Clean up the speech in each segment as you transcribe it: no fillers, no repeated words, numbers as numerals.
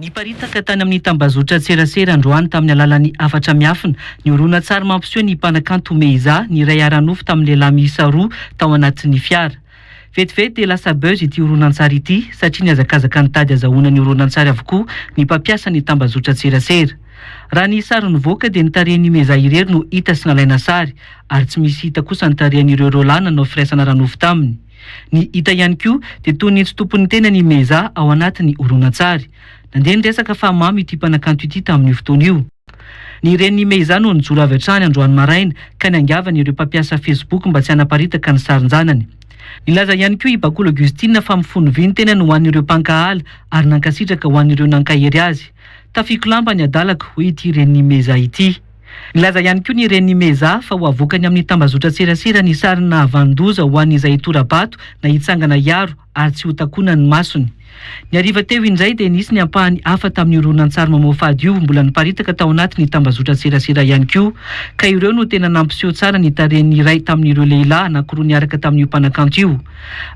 Niparitaka tany amin'ny tambazotra tserasera androany tamin'ny alalan'ny afatra miafina ny horonan-tsary mampiseho ny mpanakanto Meiza ny iray ara-nofo tamin'ny lehilahy miisa roa tao anatin'ny fiara. Vetivety dia lasa buzz ity horonan-tsary ity satria niazakazaka nitady azahoana ny horonan-tsary avokoa ny mpampiasa ny tambazotra tserasera. Raha ny sary nivoaka dia ny tarehin'ny Meiza irery no hita sy nalaina sary ary tsy misy hita kosa ny tarehin'ireo Roland nanao firaisana ara-nofo taminy. Ny hita ihany koa dia toy ny tsy tompon'ny tena ny Meiza ao anatin'ny horonan-tsary. Nandeha niresaka fa mamy ity mpanakanto ity tamin'io fotoana io. Ny ren'ny Meiza no nijoro avy hatrany androany maraina ka niangavana ireo mpampiasa Facebook mba tsy hanaparitaka ny sarin-janany. Nilaza ihany koa i Bakolo Augustine fa mifono vy ny tena no ho an'ireo mpankahala ary nankasitraka ho an'ireo nankahery azy. Tafiko lamba ny adalako hoe ity ren'ny Meiza ity. Nilaza ihany koa ny ren'ny Meiza fa ho avokany amin'ny tambazotra tserasera ny sarina vandoza ho an'izay tora-bato na hitsangana iaro ary tsy ho takoana ny masony. Ny hariva teo indray dia nisy ny ampahany hafa tamin'ny horonan-tsary mamoafady io mbola niparitaka tao anatin'ny tambazotra tserasera ihany koa ka ireo no tena nampiseho tsara ny tarehin'ny iray tamin'ireo lehilahy anankiroa niaraka tamin'io mpanakanto io.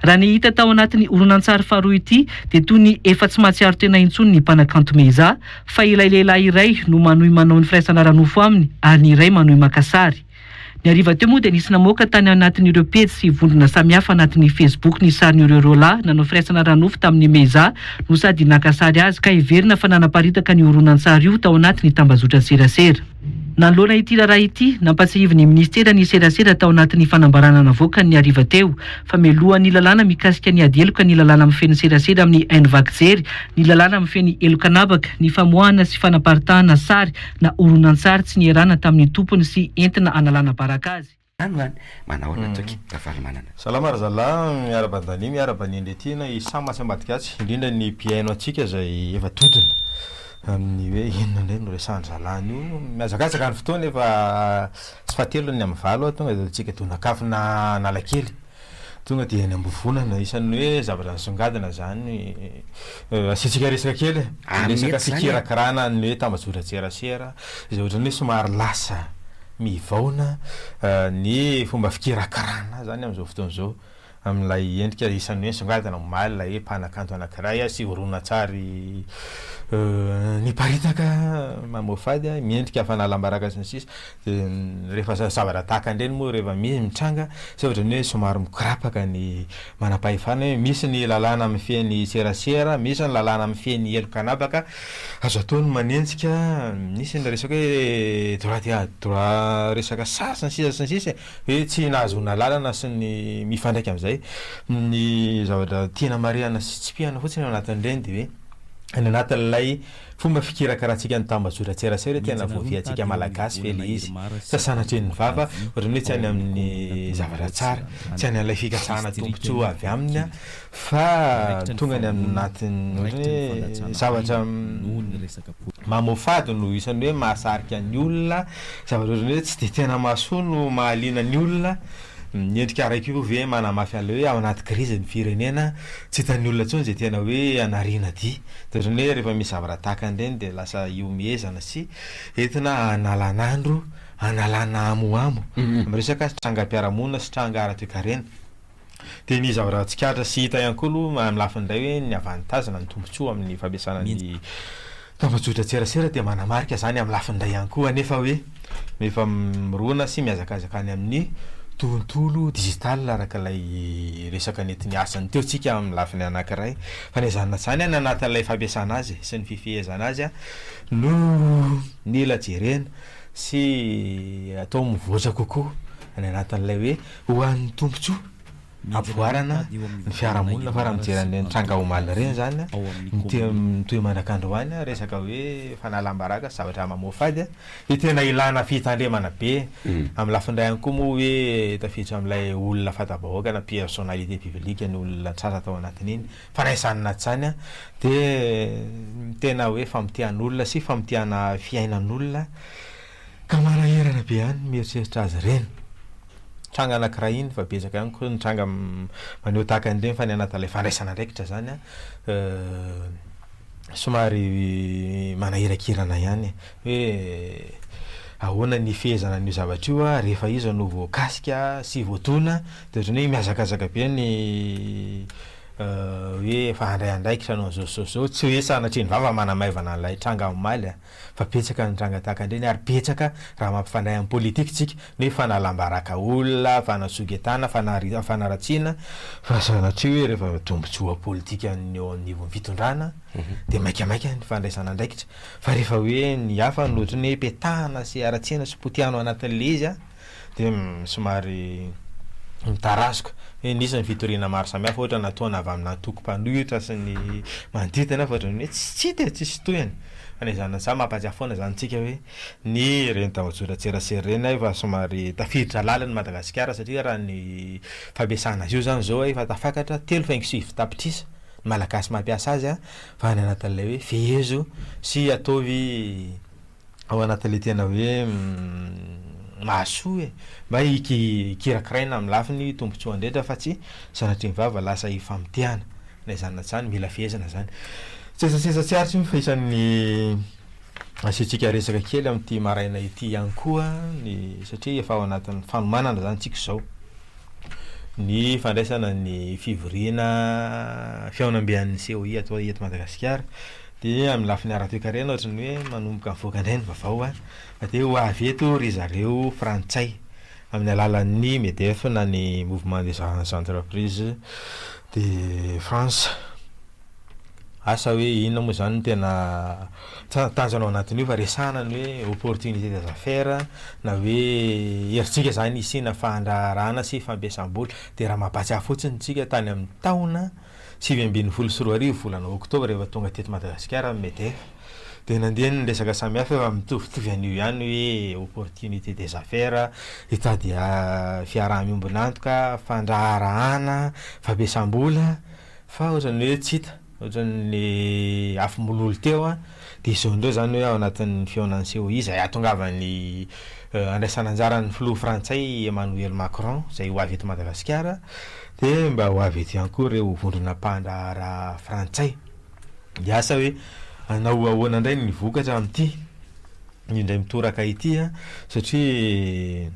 Raha ny hita tao anatin'ny horonan-tsary faharoa ity dia toy ny efa tsy mahatsiaro tena intsony ny mpanakanto Meiza fa ilay lehilahy iray no manohy manao ny firaisana ara-nofo aminy ary ny iray manohy maka sary. Ny hariva teo moa dia nisy namoaka tany anatin'ireo pejy sy vondrona samihafa anatin'ny Facebook ny sarin'ireo Roland nanao firaisana ara-nofo tamin'ny Meiza no sady naka sary azy ka heverina fa nanaparitaka ny horonan-tsary io tao anatin'ny tambazotra tserasera. Nanoloana ity raharaha ity nampatsihivin'ny ministera ny serasera tao anatin'ny fanambarana navoaka ny hariva teo fa mialoha ny lalàna mikasika ny adeloka ny lalàna mifeny serasera amin'ny haino-vaky-jery, ny lalàna mifeny elokanabaka, ny famoahana sy fanaparitahana sary na horonan-tsary tsy nierana tamin'ny tompony sy entina analana baraka azy. Salama Arzala, miara-bandany, miara-banindretina isamy masambadikatsy indrindra ny mpiaino atsika izay efa totona amin'ny hoe inona indray no resahany zalany io miazakazaka ny fotoana efa tsy fahatelo ny amin'ny valo tonga dia tsika tonakafo na nalakely tonga dia ny ambovonana isan'ny hoe zavatra nisongadina zany asiantsika resaka kely resaka fikirakarana ny hoe tambazotra tserasera izay ohatrany hoe somary lasa mivaona ny fomba fikirakarana zany amin'izao fotoana izao amin'ilay endrika isan'ny hoe nisongadina omaly ilay hoe mpanakanto anankiray sy horonan-tsary niparitaka mamoafady miendrika fanalam-baraka sy ny sisa dia rehefa zavatra tahaka indreny moa rehefa mitranga sy ohatrany hoe somary mikorapaka ny manam-pahefana hoe misy ny lalàna mifeny serasera, misy ny lalàna mifeny elokanabaka azo ataony manenjika misy ny resaka hoe droit resaka sary sy ny sisa hoe tsy nahazoana lalana sy ny mifandraika amin'izay ny zavatra tiana marihana sy tsy pihana fotsiny ao anatin'ireny dia hoe any anatin'ilay fomba fikirakarantsika ny tambazotra tserasera tena voaviantsika malagasy fe le izy sasanatren'ny vava ohatrany hoe tsy any amin'ny zavatra tsara tsy any amin'ilay fikatsahana tombontsoa avy aminy fa tonga ny anatin'ny hoe zavatra mamoafady no isan'ny hoe mahasarika ny olona zavatra ohatrany hoe tsy dia tena mahasoa no mahaliana ny olona miendrika raiky io ve manamafy an'ilay hoe ao anaty krizy ny firenena tsy hitan'ny olona intsony izay tena hoe anariana dia ohatrany hoe rehefa misy zavatra tahaka an'ireny dia lasa iomezana sy entina analan'andro analana amoamo miresaka trangam-piarahamonina sy tranga ara-toekarena dia ny zavatra tsikatra sy hita ihany koa aloha amin'ny lafindray hoe ny avantazana ny tombontsoa amin'ny fampiasana ny tambazotra tserasera dia manamarika zany amin'ny lafindray ihany koa nefa hoe efa mirona sy miazakazaka any amin'ny tontolo digital araka ilay resaka nentiny asany teo tsika amin'ny lafiny anankiray fa nezanina zany any anatin'ilay fampiasana azy sy ny fifehezana azy no nila jerena sy atao mivoatra kokoa any anatin'ilay hoe ho an'ny tombontsoa aboarana ny fiarahamonina fa raha mijerany tranga omaly ireny zany mitoy mandrakandroany resaka hoe fanalam-baraka zavatra mamoafady dia tena ilana fitandremana be amin'ny lafindray ihany koa moa hoe tafiditra amin'ilay olona fatabahoaka na personnalité publique ny olona tsara tao anatin'iny fanaisanina zany dia tena hoe famitian'olona sy famitihana fiainan'olona ka manaherana be ihany mieritreritra azy ireny tranga anankiray iny fa betsaka ihany koa ny tranga maneho tahaka an'ireny fa ny anatin'ilay fandraisana ndraikitra zany somary manahirakirana ihany hoe ahoana ny fehezana ny zavatra io rehefa izy no voakasika sy voatona dia ohatrany hoe miazakazaka be ny hoe efa handray andraikitra anao zao tsy hoe sanatria ny vava manamaivana an'ilay tranga amaly fa betsaka ny tranga tahaka indreny ary betsaka raha mampifandray amin'ny politika tsika ny hoe fanalambaraka olona fanasogetana fanaratsiana fa sanatria hoe rehefa tombotsoa politika ny eo anivon'ny fitondrana dia maikamaika ny fandraisana andraikitra fa rehefa hoe ny hafa ny ohatry ny hoe petahana sy aratsiana sy potiano anatin'le izy dia somary mitarasoka nisy ny fitoriana maro samihafa ohatra nataona avy amina toko-mpanohitra sy ny manodidina fa ohatrany hoe tsisy toyany fa izany zany mampatsiahy foana zany tsika hoe ny reny tambajotran-tserasera reny efa somary tafiditra lalany Madagasikara satria raha ny fampiasana azy io zany zao efa tafakatra 3.7 tapitrisa ny malagasy mampiasa azy fa any anatin'ilay hoe fehezo sy ataovy ao anatin'ilay tena hoe mahasoa mba ikirakiraina amin'ny lafiny tombotsoa andretra fa tsy sanatria ny vava lasa ifamitiana na izany na zany mila fihezana zany tsesatsesatsaritry fa isan'ny asiantsika resaka kely amin'ity maraina ity ihany koa satria efa ao anatin'ny fanomanana zany tsika zao ny fandraisana ny fivoriana fiaonambean'ny COI atao eto Madagasikara dia amin'ny lafiny ara-toekarena ohatrany hoe manomboka mivoaka indray ny vaovao dia ho avy eto ry zareo frantsay amin'ny alalan'ny MEDEF na ny mouvement des entreprises de France asa hoe inona moa zany tena tanjanao anatin'io fa resana ny hoe opportunité des affaires na hoe heritsika zany isina fandrarana sy fampiasam-bola dia raha mampatsiahy fotsiny tsika tany amin'ny taona 2024 volana oktobra rehefa tonga teto Madagasikara MEDEF dia nandeha ny resaka samihafa efa mitovitovy an'io ihany hoe opportunité des affaires hitady fiaraha-miombonantoka fandraharahana fampiasam-bola fa ohatrany hoe tsy hita ohatrany afimololo teo dia izao indreo zany hoe ao anatin'ny fionan'ny COI izay atongavany andraisana anjaran'ny filoha frantsay Emmanuel Macron izay ho avy eto Madagasikara dia mba ho avy eto ihany koa ireo vondrona mpandrahara frantsay dia asa hoe anao ahoana indray ny vokatra amin'ity indray mitoraka ity satria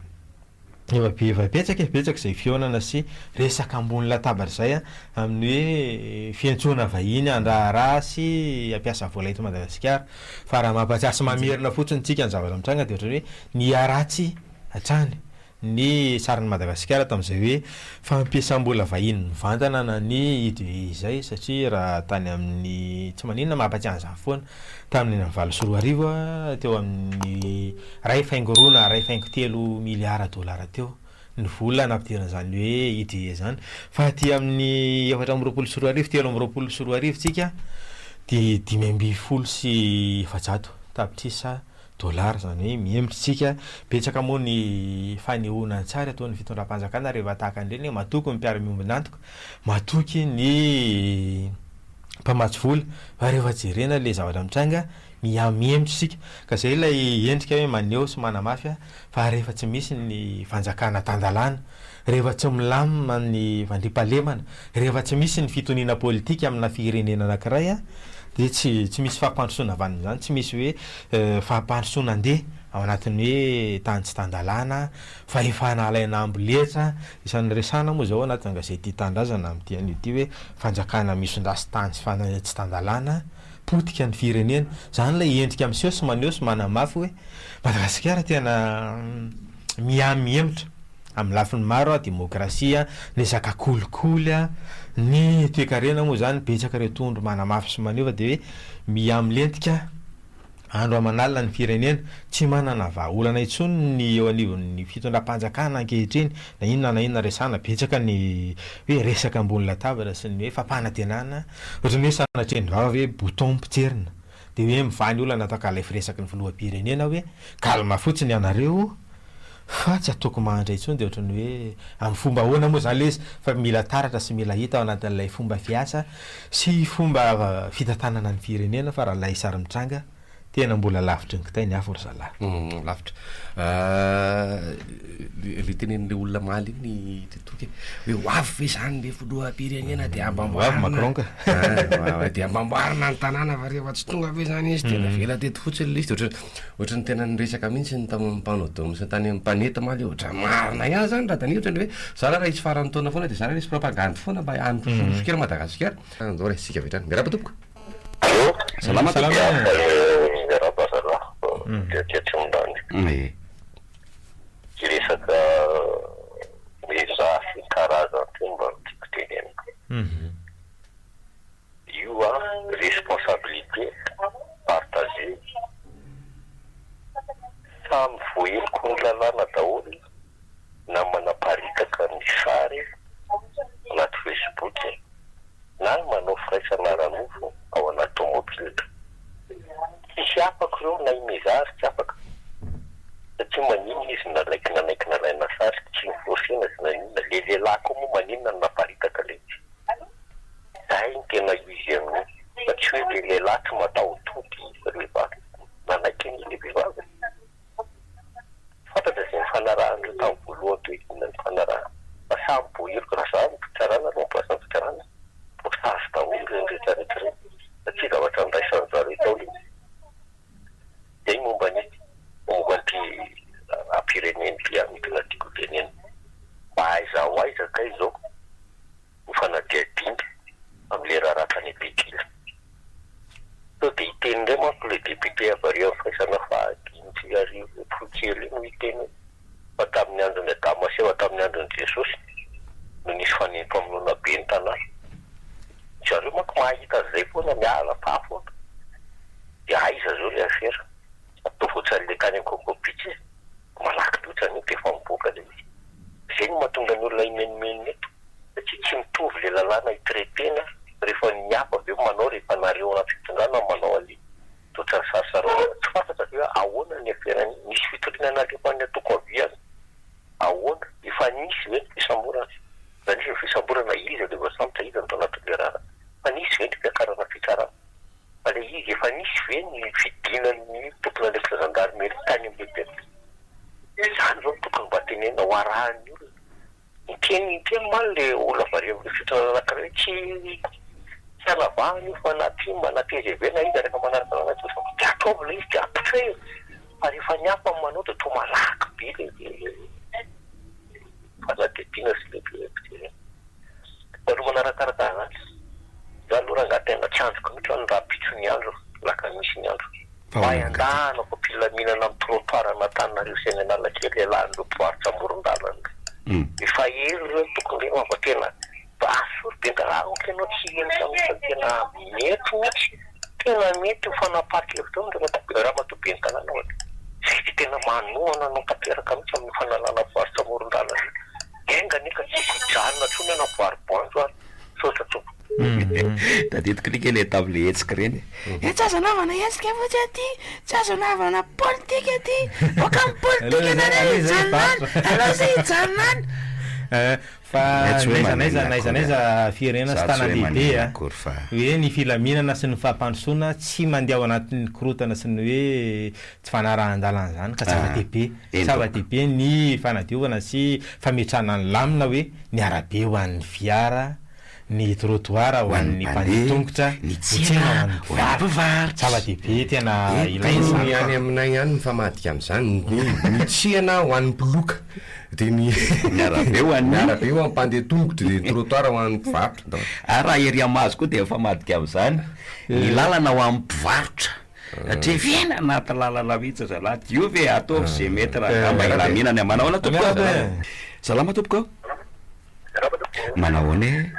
efa betsaka izay fionana sy resaka ambony latabatra zay amin'ny hoe fiantsoana vahiny andraharaha sy ampiasa vola eto Madagasikara fa raha mampatsiahy sy mamerina fotsiny tsika ny zavatra mitranga dia ohatrany hoe ny aratsy hatrany ny sarin'ny Madagasikara tamin'izay hoe fampiasam-bola vahiny mivantana na ny idée izay satria raha tany amin'ny tsy maninona mampatsiahy an'izany foana tamin'ny 9 teo amin'ny 1.3 na 1.3 miliara dolara teo ny vola nampidiran'izany hoe idée zany fa aty amin'ny 4.24 3.24 tsika dia 5.0 sy 700 tapitrisa dolara zany hoe miembritsika betsaka moa ny fanehoana tsara ataon'ny fitondram-panjakana rehefa tahaka an'ireny matoky ny mpiara-miombonantoka matoky ny mpamatsy vola fa rehefa jerena le zavatra mitranga miembritsika ka izay ilay endrika hoe maneho sy manamafy fa rehefa tsy misy ny fanjakana tandalana rehefa tsy milamina ny vandriam-pahalemana rehefa tsy misy ny fitoniana politika amina firenena anankiray dia tsy misy fahampandrosoana vaniny zany tsy misy hoe fahampandrosoana andeha ao anatin'ny hoe tany tsy tandalana fa efa nalaina amboletra isan'ny resana moa zao anatin'ny gazety Tandrazana amin'ity an'ity hoe fanjakana misondrasy tany tsy tandalana potika ny firenena zany ilay endrika amin'seho sy maneho sy manamafy hoe Madagasikara tena miemitra amin'ny lafiny maro demokrasia resaka kolikoly ny toekarena moa zany betsaka ireo tondro manamafy sy maneho fa dia hoe miamilentika andro aman'alina ny firenena tsy manana vahaolana intsony ny eo anivon'ny fitondram-panjakana ankehitriny na inona resana betsaka ny hoe resaka ambony latabatra sy ny hoe fampanantenana ohatrany hoe sanatria ny vava hoe bouton mpijerina dia hoe mivany olona natao ilay firesaky ny filoham-pirenena hoe kalma fotsiny ianareo fa tsy ataoko mahandray intsony dia ohatrany hoe amin'ny fomba ahoana moa zany le izy fa mila taratra sy mila hita ao anatin'ilay fomba fiasa sy fomba fitantanana ny firenena fa raha lay sary mitranga tena mbola lavitra ny kitay ny hafa ry zalahy. Lavitra le tenen'le olona maly iny tetoky hoe hoavy ve zany le filoham-pirenena de Hoavy Macron de ambamboarina ny tanàna fa rehefa tsy tonga ve zany izy tena vela teto fotsiny le izy ohatry ny tena niresaka mihitsy ny tamin'ny mpanodon sy tany amin'ny mpanety maly ohatry marina ihany zany raha tany ohatrany hoe zara raha isy farany taona foana de zara raha isy propagande foana mba ansikera Madagasikara andao raha isika vetrany miaraba tompoko. Salama resaka mezafy karazany ty mba tiako teneniko io a responsabilité partagée samy voeloko ny lalàna daholo na manaparitaka ny sary anaty Facebook na manao firaisana ranofo ao anaty tomobile tsisy afaka reo na imezary tsy afaka satria manino izy nanaiky nalaina sary tsy nifosina sy nanina le lehilahy koa moa maninona no naparitaka le zay ny tena izy amin'ny fa tsy hoe le lehilahy tsy matahototy rehivavy nanaiky ny le vehivavy fantatra zay mifanarahana tamin'ny voalohany toetina ny fanarahana fa samy boheloko raha zany fitsarana no mpasany fitsarana posazy daholo reny rehetrarehetra reny satria zavatra niraisan'ny zareo tao le zay momba ny mombanty ampireneny amin'ny tena tiako teneny mba aiza ho aiza kay zao mifanadiadinga am'le raraka ny bekila so de hiteny ndray manko le député avario firaisana fahadimy arivo fokely iny hiteny fa tamin'ny androny Adamaseo tamin'ny androny Jesosy no nisy fanento amin'olona be ny tanàna zareo manko mahita zay foana miala pafo de aiza zao le afera atao voatsany le kany kokopitsy malaky loatsany de efa miboaka le zay no mahatonga ny olona imenimeny eto satria tsy mitovy le lalàna hitretena rehefa niapa aveo manao rehefa nareo anaty fitondrana manao ale toatrany sarisarona tsy fantatra hoe ahoana ny aferany nisy fitoriana rehefa ny atoko aviany ahoana efa nisy hoe ny fisamborana zany ny fisamborana izy lefa samitra izy atao anatin'le rara fa nisy ve ny fiakarana fitsarana fa le izy efa nisy ve ny fidinany tompona le fizandaromely tany am'lehibe zany zao tokony mba tenena ho arahan'ny olona nyteny maly le olona varia am'le fitondrana anankiray tsy alavahany io fa anaty manatezevena izy rehefa manaraka anaty fa de ataovy le izy de apitreo fa rehefa niapa manao de to malaky be le fanadidina sy le aloha manarakaraka anazy za aloha raha ngatena tsy anjoko mihitsy any raha pitso ny andro laka misy ny andro mba andana ko mpilaminana amin'ny trottoir anatanareo seny analakely lehilahin'reo mpivarotra amoron-dalana efa elo reo tokony reo ava tena basory bendrarano kenao tsy eny samisa tena mety mihitsy tena mety mifanapaty levitra ndreo raha matobe ny tanàna ohatra zay de tena manohana no tanteraka mihitsy amin'ny fanalana mpivarotra amoron-dalana enga neka tsy janona tsony ana mpivaroboanjo any sotra tompo tadidiko lika le table hetsika reny tsy azo anaovana hetsika fotsy aty tsy azo anaovana politika aty boka amin'ny politika nareo hijanonany alao zay hijanonany fa naizanaiza firenena sy tana lehibe a hoe ny filaminana sy ny fahampandrosoana tsy mandeha ao anatin'ny korotana sy ny hoe tsy fanarahan-dalana zany ka zava-dehibe ny fanadiovana sy fametrahana ny lamina hoe ny arabe ho an'ny fiara ny trottoir ho an'ny mpandeha ny tsena ho an'ny mpivarotra zava-dehibe tena ilainy any aminay ihany mifamadika am'izany ny tsena ho an'ny mpiloka de ny arabe ho an'ny arabe ho an'ny mpandeha tongotra de ny trottoir ho an'ny mpivarotra raha ery amazy koa de mifamadika am'izany ny lalana ho an'ny mpivarotra satria viana anaty lalana mihitsy zalahy io ve ataovy zay mety raha mba ilaminany manahoana tompoko salama tompoko manahoana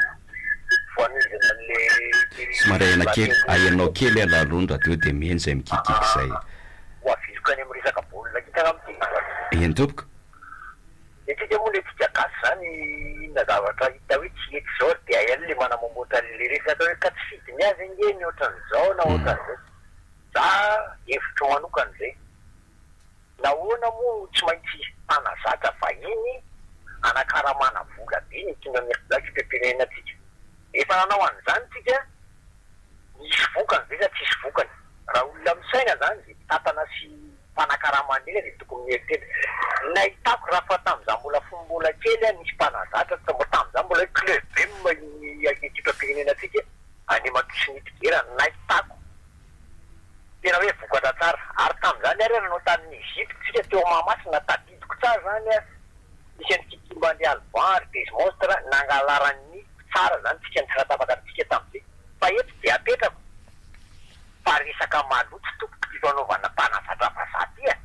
somary ahenao kely alalondra teo de miheny zay mikikiky zay hoavilokany amin'ny resaka baolina hitana amin'ny eny tompoko etsika moa le tiagasy zany inona zavatra hita hoe tsy eky zao de aihany le manamamota le resaka hoe ka tsy sidiny azy ngeny ohatran'izao na ohatran'izay za hevitro manokan'izay nahoana moa tsy maintsy anazatra vahiny anakaramana vola be ny tonga miakidaky pempirenena atsika efa nanao an'izany tsika misy vokany ve sa tsisy vokany raha olona misaina zany de misy mpanakaramandreny de tokony mieritrery nahitako raha fa tamin'izany mbola fombola kely a nisy mpanazatra mbo tamin'izany mbola club ny ekipa-pirenena atsika any matosinytiera nahitako tena hoe vokatra tsara ary tamin'izany ary nanao tamin'ny Egypte tsika teo Mahamasina tadidiko tsara zany a misy any Kikimbany Alban ary des monstres nangalaran'ny tsara zany tsika ny tsy ratapaka tsika tamin'izay fa eto de apetrako fa resaka maloto tompoko ty fanaovana mpanazatra vazaty a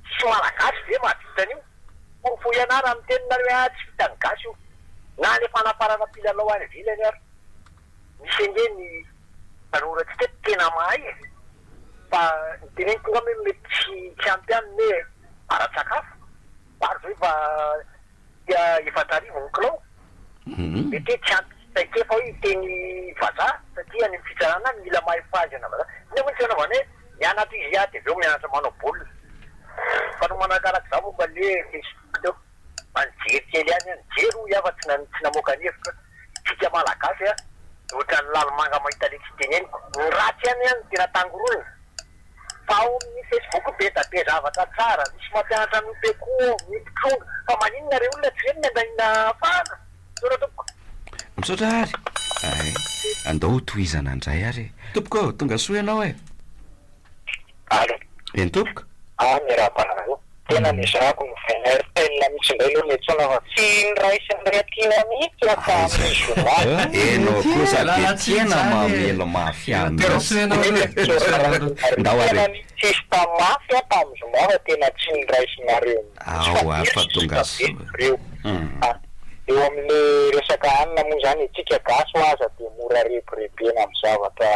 tsy malagasy ve mahavita an'io fo ianara amin'ny teninareo hoe tsy vitany gasy io na le fanaparana mpilalao any ivelany ary misy enge ny tanora-tsy teto tena mahay fa ny teneny tonga hoe mety tsy ampy aminy hoe ara-tsakafo maro zao fa efatrarivo ny kilao mety hoe tsy ampy taikefa hoe teny vazaha satria any fitsarana mila mahay fahazana vazaha ina moa tsy anaovana hoe mianatra izy a de aveo mianatra manao baolina fa no manakarak' zao momba le Facebook teo manjery kely any nijery ho iafa tsy namoaka ny hevitra tsika malagasy a ohatra ny lalomanga mahita le tsy teneniko ny ratsy any any tena tangorolona fa ao amin'ny Facebook be da be zavatra tsara misy mampianatra mipe koa mipitronga fa maninona re olona tsy reny nandanina fahana sora tompoko misaotra ary andao tohizana andray ary tompoko tonga soa ianao e alo eny tompoko miarabanao tena mizako ny venertelina misy indray aloha metsona fa tsy nyraisindratina mihitsy afa amin'ny journal enao kosa de tena mamelo mafy andao ary tsisy tamafy a tamin'ny journal fa tena tsy nyraisinareo ao afa tonga soa reo eo amin'le resaka anina moa zany etsika gasy ho aza de mora rebirebena amin'ny zavatra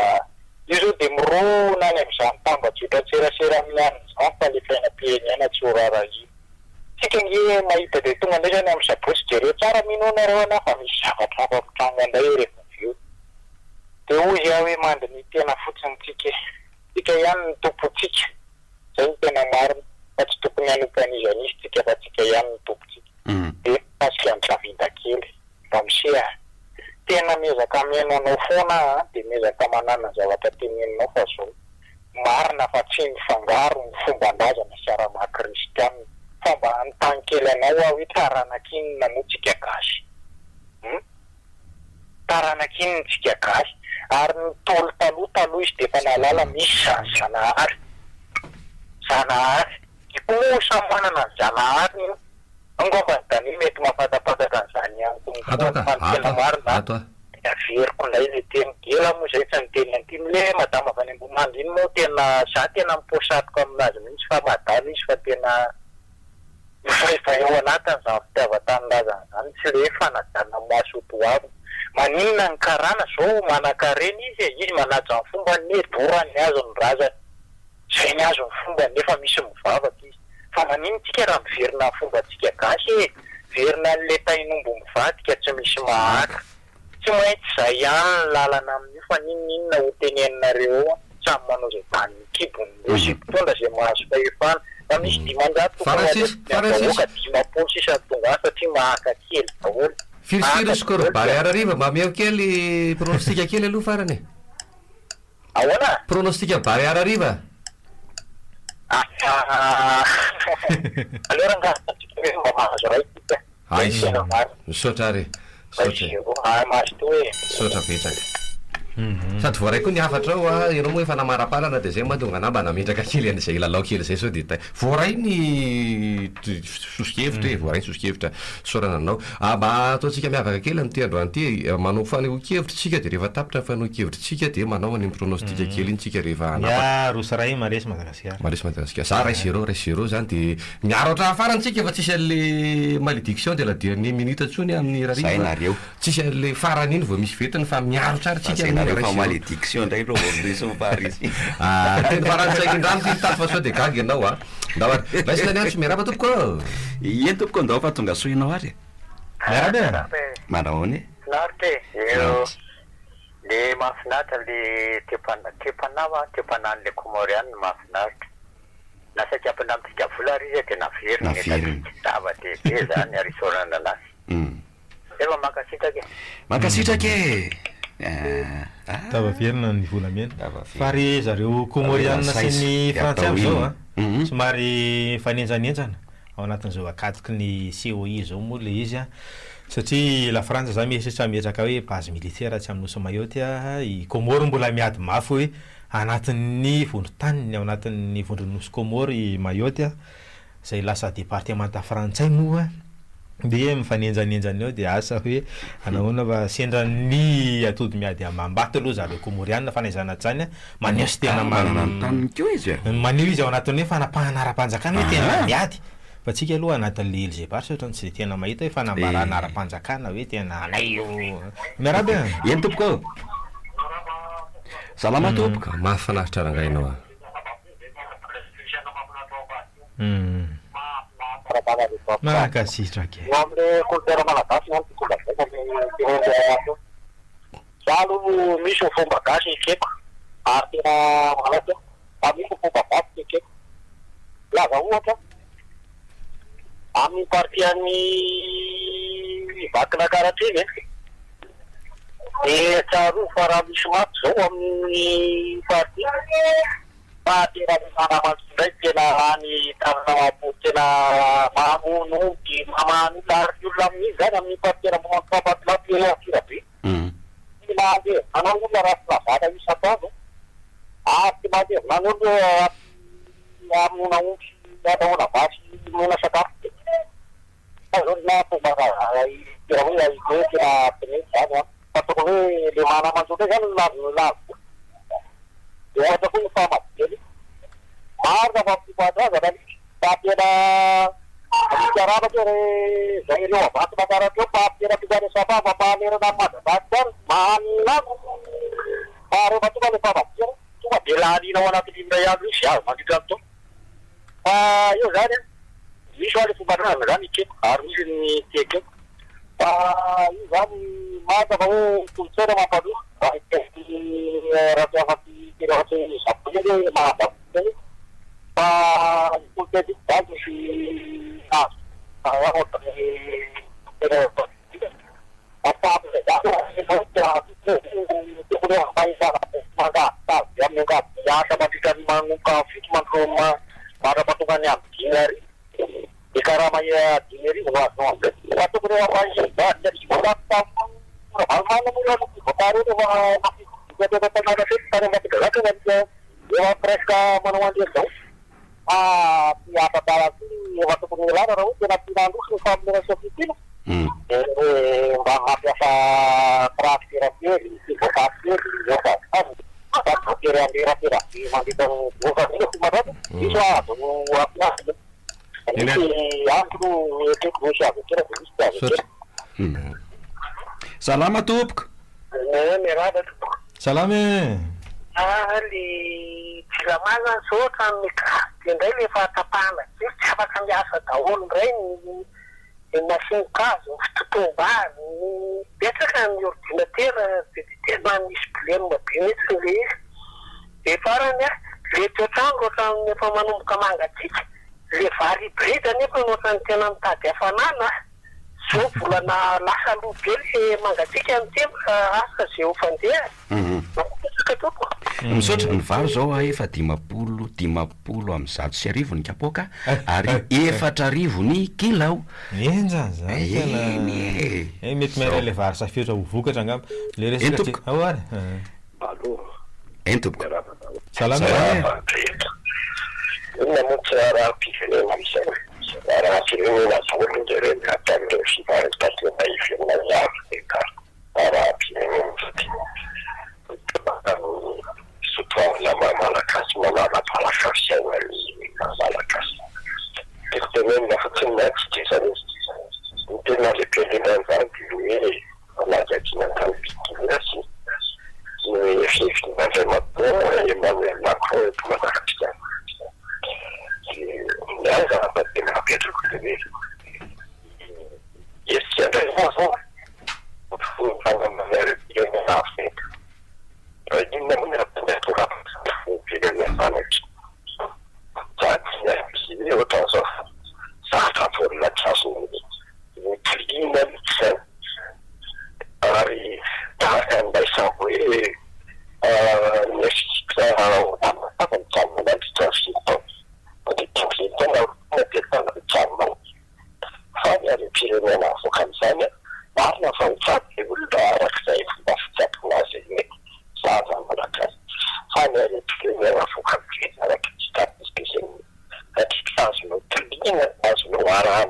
io zao de mirona any amin'izany tambajotra tserasera amin'ny an'izany fa le fiainam-pirenena tsy ho rara io tsika nge mahita de tonga indray zany amin'ny sabotsy jereo tsara minonareo ana fa misy zavatra hafa mitranga indray rehefa veo de hoy aho hoe mandiny tena fotsiny tsika ihany ny tompontsika zay ny tena marina fa tsy tokony anokan'izany tsika fa tsika ihany ny tompontsika de pasika misavinda kely mba misea tena mezaka miainanao foana de mezaka manana zavatra teneninao fa zao marina fa tsy mifangaro ny fomban-drazana sy ara-makristianina fa mba anytany kely anao aho hoe taranakinina no tsika gasy taranakinina tsika gasy ary ny tolo taloha izy de efa nalala misy zanahary ikoa samy manana ny zanahary angova ny tany mety mafatapataka an'izany ihany marina averiko indray le teny gela moa zay tsy niteny antiny le madama avy any ambomandry iny moa tena za tena miposatoko aminazy mihitsy fa madala izy fa tena fa eo anatiny zany fitiavan-tanindrazana zany tsy le fanadana masoto avy maninona ny karana zao manakareny izy manaja ny fomba ny dorany azo ny razany zay ny azo ny fomba nefa misy mivavaka izy fa maninontsika raha miverina fombatsika gasy verina n'le tainombo mivadika tsy misy mahaka tsy maintsy zay ihany lalana amin'io fa ninonina ho teneninareo samy manao zay tany mikibony osy mpitondra zay mahazo fahefana fa misy dimanjato toka dimapolo sisa tonga satria mahaka kely daholo firy skorobary arariva mba meo kely pronostika kely aloha farany ahoana pronostika bary arariva alors mba mahazo raiky misaotra ary mahazo to hoe misaotra betsaka sady voaray koa ny hafatra ao a ianao moa efa namarapalana de zay mahatonga anamba nametraka kely an'izay lalao kely zay sao de voaray ny sosikevitra e voaray ny sosikevitra sorana anao mba ataotsika miavaka kely am'ty androany ty manao fanehoan-kevitra de rehefa tapitra ny fanehoan-kevitritsika de manao any pronostika kely iny tsika rehefa rosaray maresy Madagasikara za ray zéro zany de miaro oatra farantsika fa tsisy an'le malédiction de la dernière minute tsony amin'ny nareo tsisy an'le farany iny vao misy vetiny fa miaro tsara tsika rehefa malédiction ndray rô vao parisy teny farantsaiky ndrano ty taty fa sao de gagy ianao a ndao ary vaisina niantso miaraba tompoko ien tompoko andao fa tonga soa ianao ary miarabena manaony finaritra le mahafinaritra le tepanan'le komorianina mahafinaritra na satria ampinamitsika vola ry izy de naverina zava-dehibe zany arisorana anazy efa makasitraka makasitraka Tavaverina ny volamena. Fa ry zareo Comoriana sy ny Frantsay am'izao somary fanenjanenjana ao anatin'izao akatiky ny COI zao moa le izy satria la France za mieritreritra miezaka hoe base militaire tsy amin'ny Nosy Mayotte i Comore mbola miady mafy hoe anatin'ny vondron-taniny ao anatin'ny vondronosy Comore i Mayotte zay lasa départementa frantsay moa de mifanenjanenjana eo de asa hoe anahoana fa sendra ny atody miady amambato aloha zareo Comoriana fanaizana zany maneho sy tena manantaniny keo izy maneho izy ao anatin'ny hoe fanapahana ara-panjakana hoe tena miady fa tsika aloha anatin'le LGPR ohatra tsy de tena mahita hoe fanambarana ara-panjakana hoe tena anay io miarabe eny tompoko salama tompoko mahafinaritra rangainao mahakasitra ke amle kultura malagasy no fomba zalo misy fomba gasy ekeko ary tena malaky fa misy fomba gasy ekeko laza ohatra amin'ny parti an'ny vakina karatriny de tsaro fa raha misy maty zao amin'ny parti fa tena manamandray tena any tanana tena mamono di mamano lary olona amin'iny zany amin'ny parti tena mampapatlaty akira be tena de manan'olona raha filavaka isatano ary tena de manolo amona ompy ataona vasy mona sakafo na fomba tena hoe aiko tena teneny zany fa tokony hoe le manamanjotray zany lavo de ohatra koa ny famadely maro na fampipatrazana fa tena mikarana ke zay ireo avatona karakeo fa tena pizany safafa mahalerana madagasikara mahanilako fa rehefa tonga le famadely tonga de lahaliana ao anaty limray andro izy azy mandritra any to fa io zany misy oa le fombatrazana zany ikeko ary misy ny tekeo fa io zany mazava hoe kolotsaina mampaloha raha tiafaty tena ohatry japonais hoe mahadavoteny fa kolotsaina zany misy azo ohatra tena apapy tokony hafaizana mangatavy amin'ny angady asa mandritra ny manomboka fito mandro mara-patonga ny amin'ny dimy ary de karaha mahe dimy arivo no azonao am'zay fa tokony hafaizana efa presque manao an'le zao ty afataraty efa tokony lana raha hoe tena tinandroso ny faminera fitina de hoe mba mampiasa trafirately fivokatkely efatery anderateraty mandita vokaina fomaraty misy azo afinasy misy antoko ekeko misy azo kera de misy azo kera salama tompoko miarada salame le jiramana zao ohatrany gasy de indray le fahatapahana tsy afaka miasa daholo indray ny masinikazo fitotombany betsaka ny ordinatera de tena misy problème be mihitsy le izy de farany le toetrandro ohatrany efa manomboka mangatsika le vary hybride nefa ohatrany tena mitady hafanana zao volana lasa aloha be le mangatsika ny tempoka asa zay ho fandeha ka toko misaotra ny vary zao efa dimapolo amin'ny zato sy arivo ny kapoka ary 4 ny kilao enjany zany mety mera le vary safiotra ho vokatra angamba le resaka ahoary entoko salama namontsy raha pirenena misy raha pirenena zao de reny atamire fivaretatena ifirina afrika raha pirenena zati sotoavina malagasy manana palafasiaina malagasy tenenina fotsiny natsy de zany ny tena le pirenena zany hoe anagatina tany pikina sy ny fifinandray mapo Emmanuel Macron eto Madagasikara Nyanza tena apetrako de esse andray zao fangamanery pirenena afrika inona moa ny raha pirenena fanaky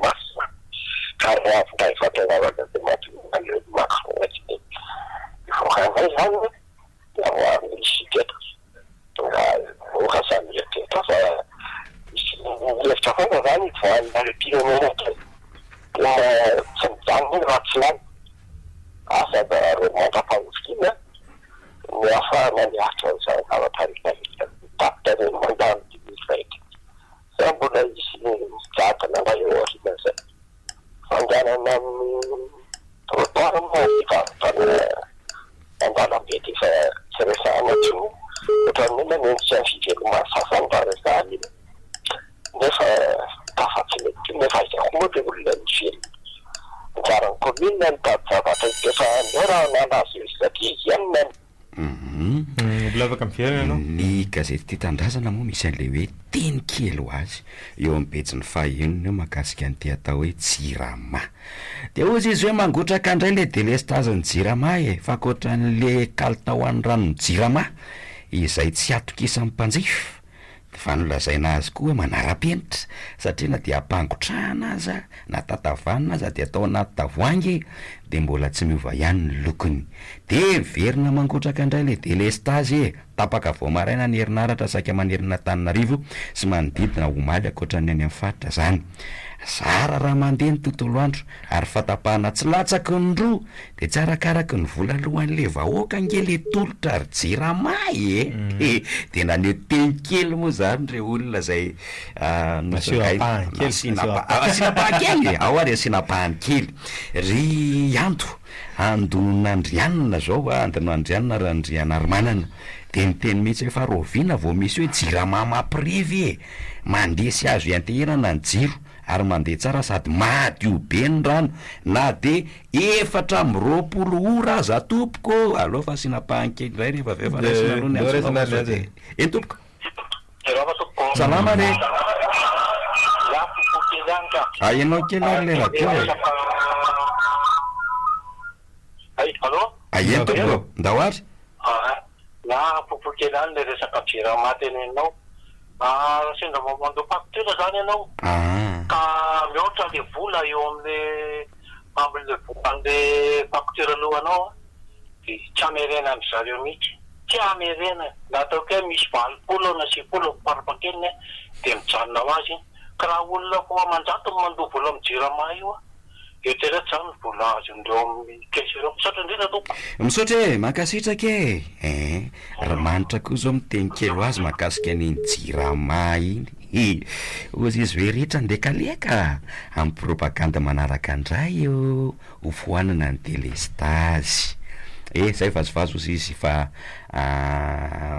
masina karafika ifatongavana de maty maksongatsy ivokanay zany ao misy teta tonga voka samy teta fa hevitra foana zany voanina pirenena kely tsy mijanony ratsy lany asa da remontampahosokina ny afahana miatra zany zavatarika tapita reny mandany dimifaiky za mbola isy jatana mba eo arina zay fanjanana amin'ny trottoir moa andalambe ty fa tsy resahana tso ohatran'olona mentsy amin'ny fivelo masasany mba resahany nefa tafatsy mety nefa aizakoa de olona mivelo mijarany commune ny tady zavatra efa raha nalazo izy satria ianona mbola afaka miverina ianao ny gazety Tia Tanindrazana moa misy an'le hoe teny kely ho azy eo amin'ny pejiny fahaenina eo mahakasika an'ity atao hoe jirama dia ozy izy hoe mangotraka indray le délestage ny jirama fa ankoatran'le kalitao an'ny ranony jirama izay tsy atokisa amin'ny mpanjifa fa nolazaina azy koa hoe manara-penitra satria na dia ampangotrahana aza na tatavanina aza dia atao anaty tavoahangy dia mbola tsy miova ihany ny lokony dia verina mangotraka indray le délestage tapaka vao maraina ny herinaratra saika manerina Antananarivo sy manodidina omaly ankoatran'ny any amin'ny faritra zany zara raha mandeha ny tontolo andro ary fatapahana tsy latsaky ny roa dia tsy arakaraky ny vola alohan'le vahoaka ngely tolotra ary jirama dia naneo teny kely moa zany re olona zay sinapahakely ao ary sinapahany kely ry andon'Andrianina zao andon'Andrianina Randriana Arimanana dia miteny mihitsy efa roviana vao misy hoe jirama mampirivy mandeha sy azo ianteherana ny jiro ary mandeha tsara sady madio be ny rano na de 420 ora aza tompoko aloha fa sinapahany-kely indray rehefa vefa raisina aloha ny en tompoko salama re ianao kely ary le radio en tompoko ndahoary na popokely any le resaka jirama tenenao sendra mandeha facture zany ianao ka mihoatra le vola eo am'le facture alohanao dia tsy amerena amin'ny zareo mihitsy tsy amerena na ataoko hoe misy 20 na 10 parapakely dia mijanona ho azy ka raha olona ko amanjato mandoha vola amin'ny jirama io eo teretra zany vola azondreo amin'ny kesireo misaotra indrindra tompo misaotra mankasitraka raha manitra koa zao miteny kely ho azy mahakasika n'iny jirama iny ozy izy hoe rehetra ndeha kaleka amin'ny propaganda manaraka andray eo hofoanana ny délestage zay vazovazo ozy izy fa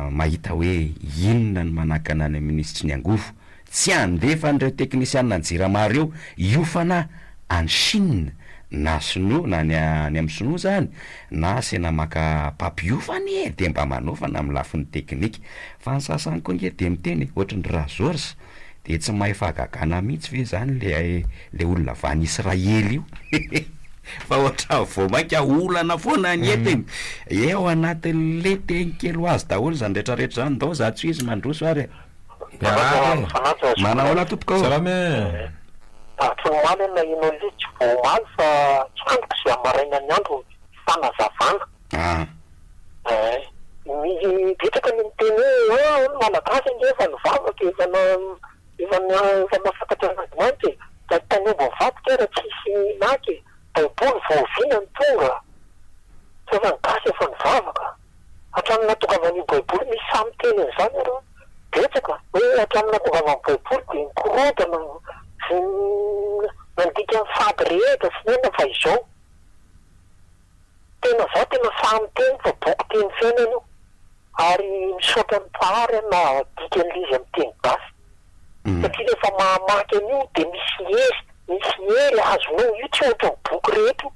mahita hoe inona ny manakana ny ministry ny angovo tsy andefa an'ireo teknisianina ny jirama reo iofana any Chine na sinoa na ny amin'ny sinoa zany na sena maka papiofany dia mba manofana amin'ny lafiny teknika fa ny sasany koa nge dia miteny ohatry ny Razors dia tsy mahay fahagagana mihitsy ve zany le olona vany Israely io fa ohatra vao mainka olana foana ny entiny eo anatin'le teny kely ho azy daholo zany rehetrarehetra zany ndao za tsy izy mandroso ary manahoana tompoko salame tromaly na ino le tsy vomaly fa tsy androko zay amaraina ny andro fanazavana betaka ny miteny hoe malagasy nge efa nivavaka efa mafantatra anadimanty da tanova mivadika raha tsisy naky baiboly vaoviana ny tonga fa efa nigasy efa nivavaka hatraminy natokavany baiboly misy samy teny an'izany areo betsaka hoe hatraminy natokavany baiboly dia nikorotana nandika ny fady rehetra sy nena fa izao tena zao tena samy teny fa boky teny fiainana io ary misaotra ny pahary na dika an'izy amin'ny teny gasy satria rehefa mahamaky an'io dia misy hery azonao io tsy ohatra ny boky rehetra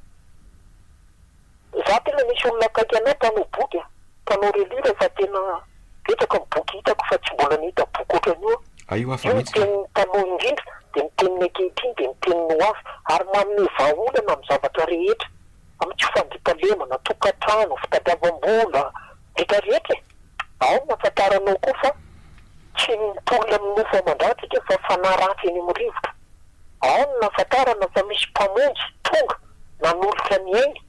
za tena misy olona akaiky anay mpanao boky mpanao relira fa tena betsaka ny boky hitako fa tsy mbola nihita boky ohatran'io io teny tanoa indrindra dia miteniny ankehitriny dia miteniny ho avy ary manome vahaolana amin'ny zavatra rehetra amin'ny tsy fandripalemana tokantrano fitadiavam-bola rehetra rehetra ao mahafantaranao koa fa tsy mitolona amin'ny nofo aman-dratsika fa fanaratsy eny amin'ny rivotra ao ny nafatarana fa misy mpamonjy tonga nanolotra ny ainy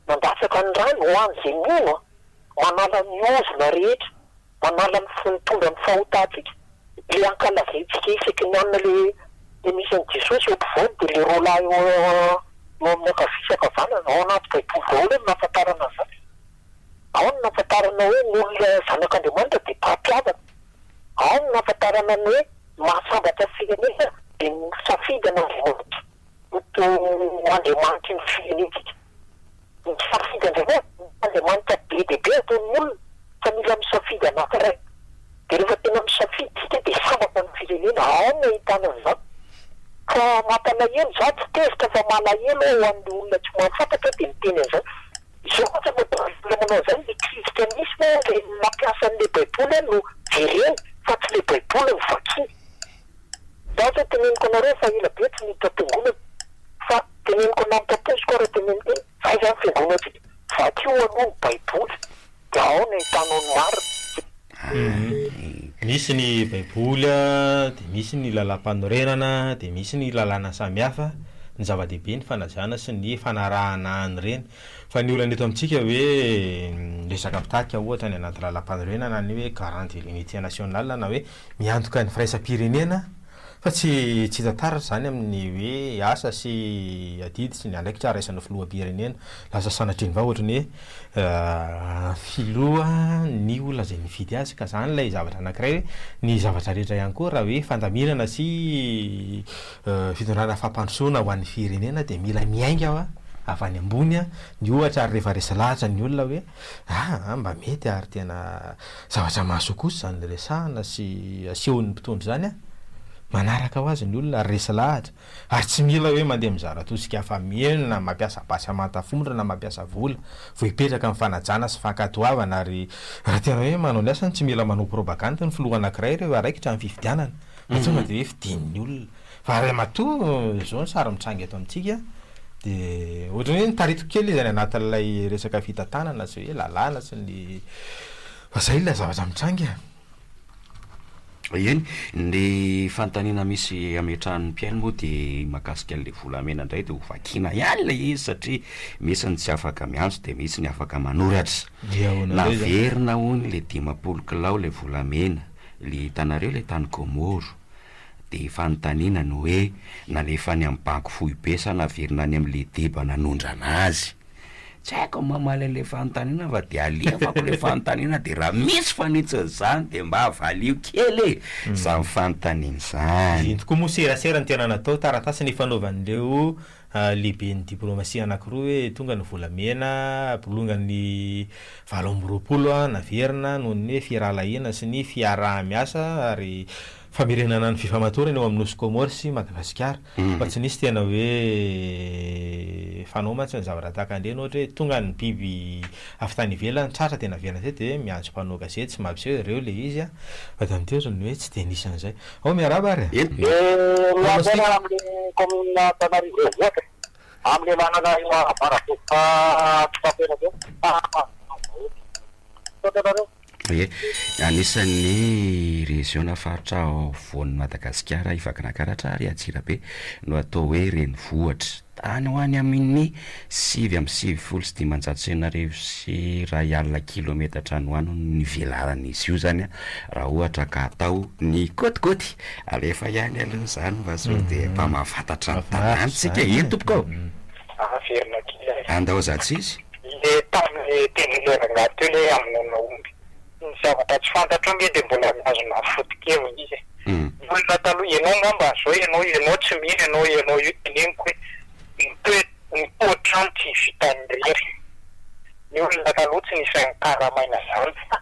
mandasaka ny rano ho an'izay mono manala ny ozona rehetra manala ny fonitondra ny fahotatsika le ankalazantsika isaky ny anna le misy any Jesosy eo ampovoany dia le roalahy eo amin'ny akavitsaka vanana ao anaty baiboly daholo ny nafatarana zany. Ao ny nafatarana hoe ny olona zanak'Andriamanitra dia mpampiavaka. Ao ny nafatarana ny hoe mahasambatra firenena dia misafidy an'Andriamanitra Andriamanitra ny firenentsika. Misafidy Andriamanitra be dia be ataon'ny olona fa mila misafidy anankiray. Dia rehefa tena misafidy tsika dia sambatra ny firenena. Ao ny ahitana an'izany. Ka mampalahelo za tsy tezitra fa malahelo ho an'ny olona tsy mahafantatra dia miteny an'izany. Izao ohatra manao zany ny kristianisme le mampiasa an'le baiboly no jereny fa tsy le baiboly ny vakiana. Zaho zao teneniko anareo fa ela be tsy miditra am-piangonana fa teneniko anamitra posiko ary teneniko fa izany fiangonantsika vakio aloha ny baiboly dia ao ny ahitanao ny marina. Misy ny baiboly dia misy ny lalam-panorenana dia misy ny lalàna samihafa ny zava-dehibe ny fanajana sy ny fanarahana any reny. Fa ny olana eto amintsika hoe resaka pitaka ohatra ny anaty lalam-panorenana ny hoe garante de l'unité nationale na hoe miantoka ny firaisam-pirenena fa tsy tantaratra zany amin'ny hoe asa sy adidy sy ny andraikitra raisan'ny filoham-pirenena lasa sanatriny va ohatra ny hoe filoha ny olona zay nividy azy ka zany ilay zavatra anankiray ny zavatra rehetra ihany koa raha hoe fandaminana sy fitondrana fampandrosoana ho an'ny firenena dia mila miainga aho avy any ambony ny ohatra ary rehefa resa lahatra ny olona hoe mba mety ary tena zavatra mahasokoso zany resahana sy asehon'ny mpitondro zany manaraka ho azy ny olona ary resa lahatra ary tsy mila hoe mandeha mizara tosika hafa mieno na mampiasa basy amantafondra na mampiasa vola vo hipetraka amin'ny fanajana sy fankatoavana ary raha tena hoe manao ny asany tsy mila manao propagande ny filoha anankiray reo araikitra amin'ny fifidianana fa tonga dia hoe fidin'ny olona fa raha matoa zao ny sary mitsangy eto amintsika dia ohatrany hoe nitarito kely izy any anatin'ilay resaka fitantanana sy hoe lalàna sy ny fa zay ilay zavatra mitsangy eny ny fanontaniana misy ametrahan'ny mpiaino moa dia mahakasika an'le volamena indray dia ho vakiana ihany ilay izy satria misy ny tsy afaka miantso dia misy ny afaka manoratra naverina hony le 10 kilao le volamena le hitanareo le tany Komoro dia fanontaniana ny hoe nalefa ny amin'ny banky fohy be sa naverina ny amin'le deba nanondrana azy. Tsy haiko mamaly an'le fanontaniana fa dia alefako le fanontaniana dia raha misy fanitsin'izany dia mba avalio kely zany fanontaniana zany. Tokoa moa serasera ny tena natao taratasy ny fanaovan'ireo lehibe ny diplomasia anankiroa hoe tonga ny volamena bolongany 20 naverina noho ny hoe fiarahalahina sy ny fiaraha-miasa ary famirenana ny fifamatorana eo amin'ny nosy Komoro sy Madagasikara fa tsy nisy tena hoe fanao mantsy ny zavatra tahaka andreny ohatra hoe tonga ny biby avy tany ivelany tratra tena verina zay dia miantso mpanao gazety sy mampiseho ireo le izy fa dia amin'ity ohatrany hoe tsy dia nisy an'izay. Ao miaraba ary miabona amin'ny commune Tanarivo ohatra amin'ny lanana avaraboka tafena zao anisan'ny région faritra voan'ny Madagasikara Ivakinankaratra ary Atsirabe no atao hoe renivohitra tany ho any amin'ny 7.7 sy ray alina kilometatra ny hoany ny velarana izy io zany raha ohatra ka atao ny kôtikôty alefa ihany aloha zany mba so dia mba mahafantatra ny tanàntsika tompoko verina kely andao zatsy izy le tamin'ny tenilera teo le amin'ny omby ny zavatra tsy fantatra mie dia mbola azona fotikevina izy olona taloha ianao ngamba zao ianao tsy mino ianao io teneniko hoe nypotrano tsy vitany rery ny olona taloha tsy nisainy karamaina zany fa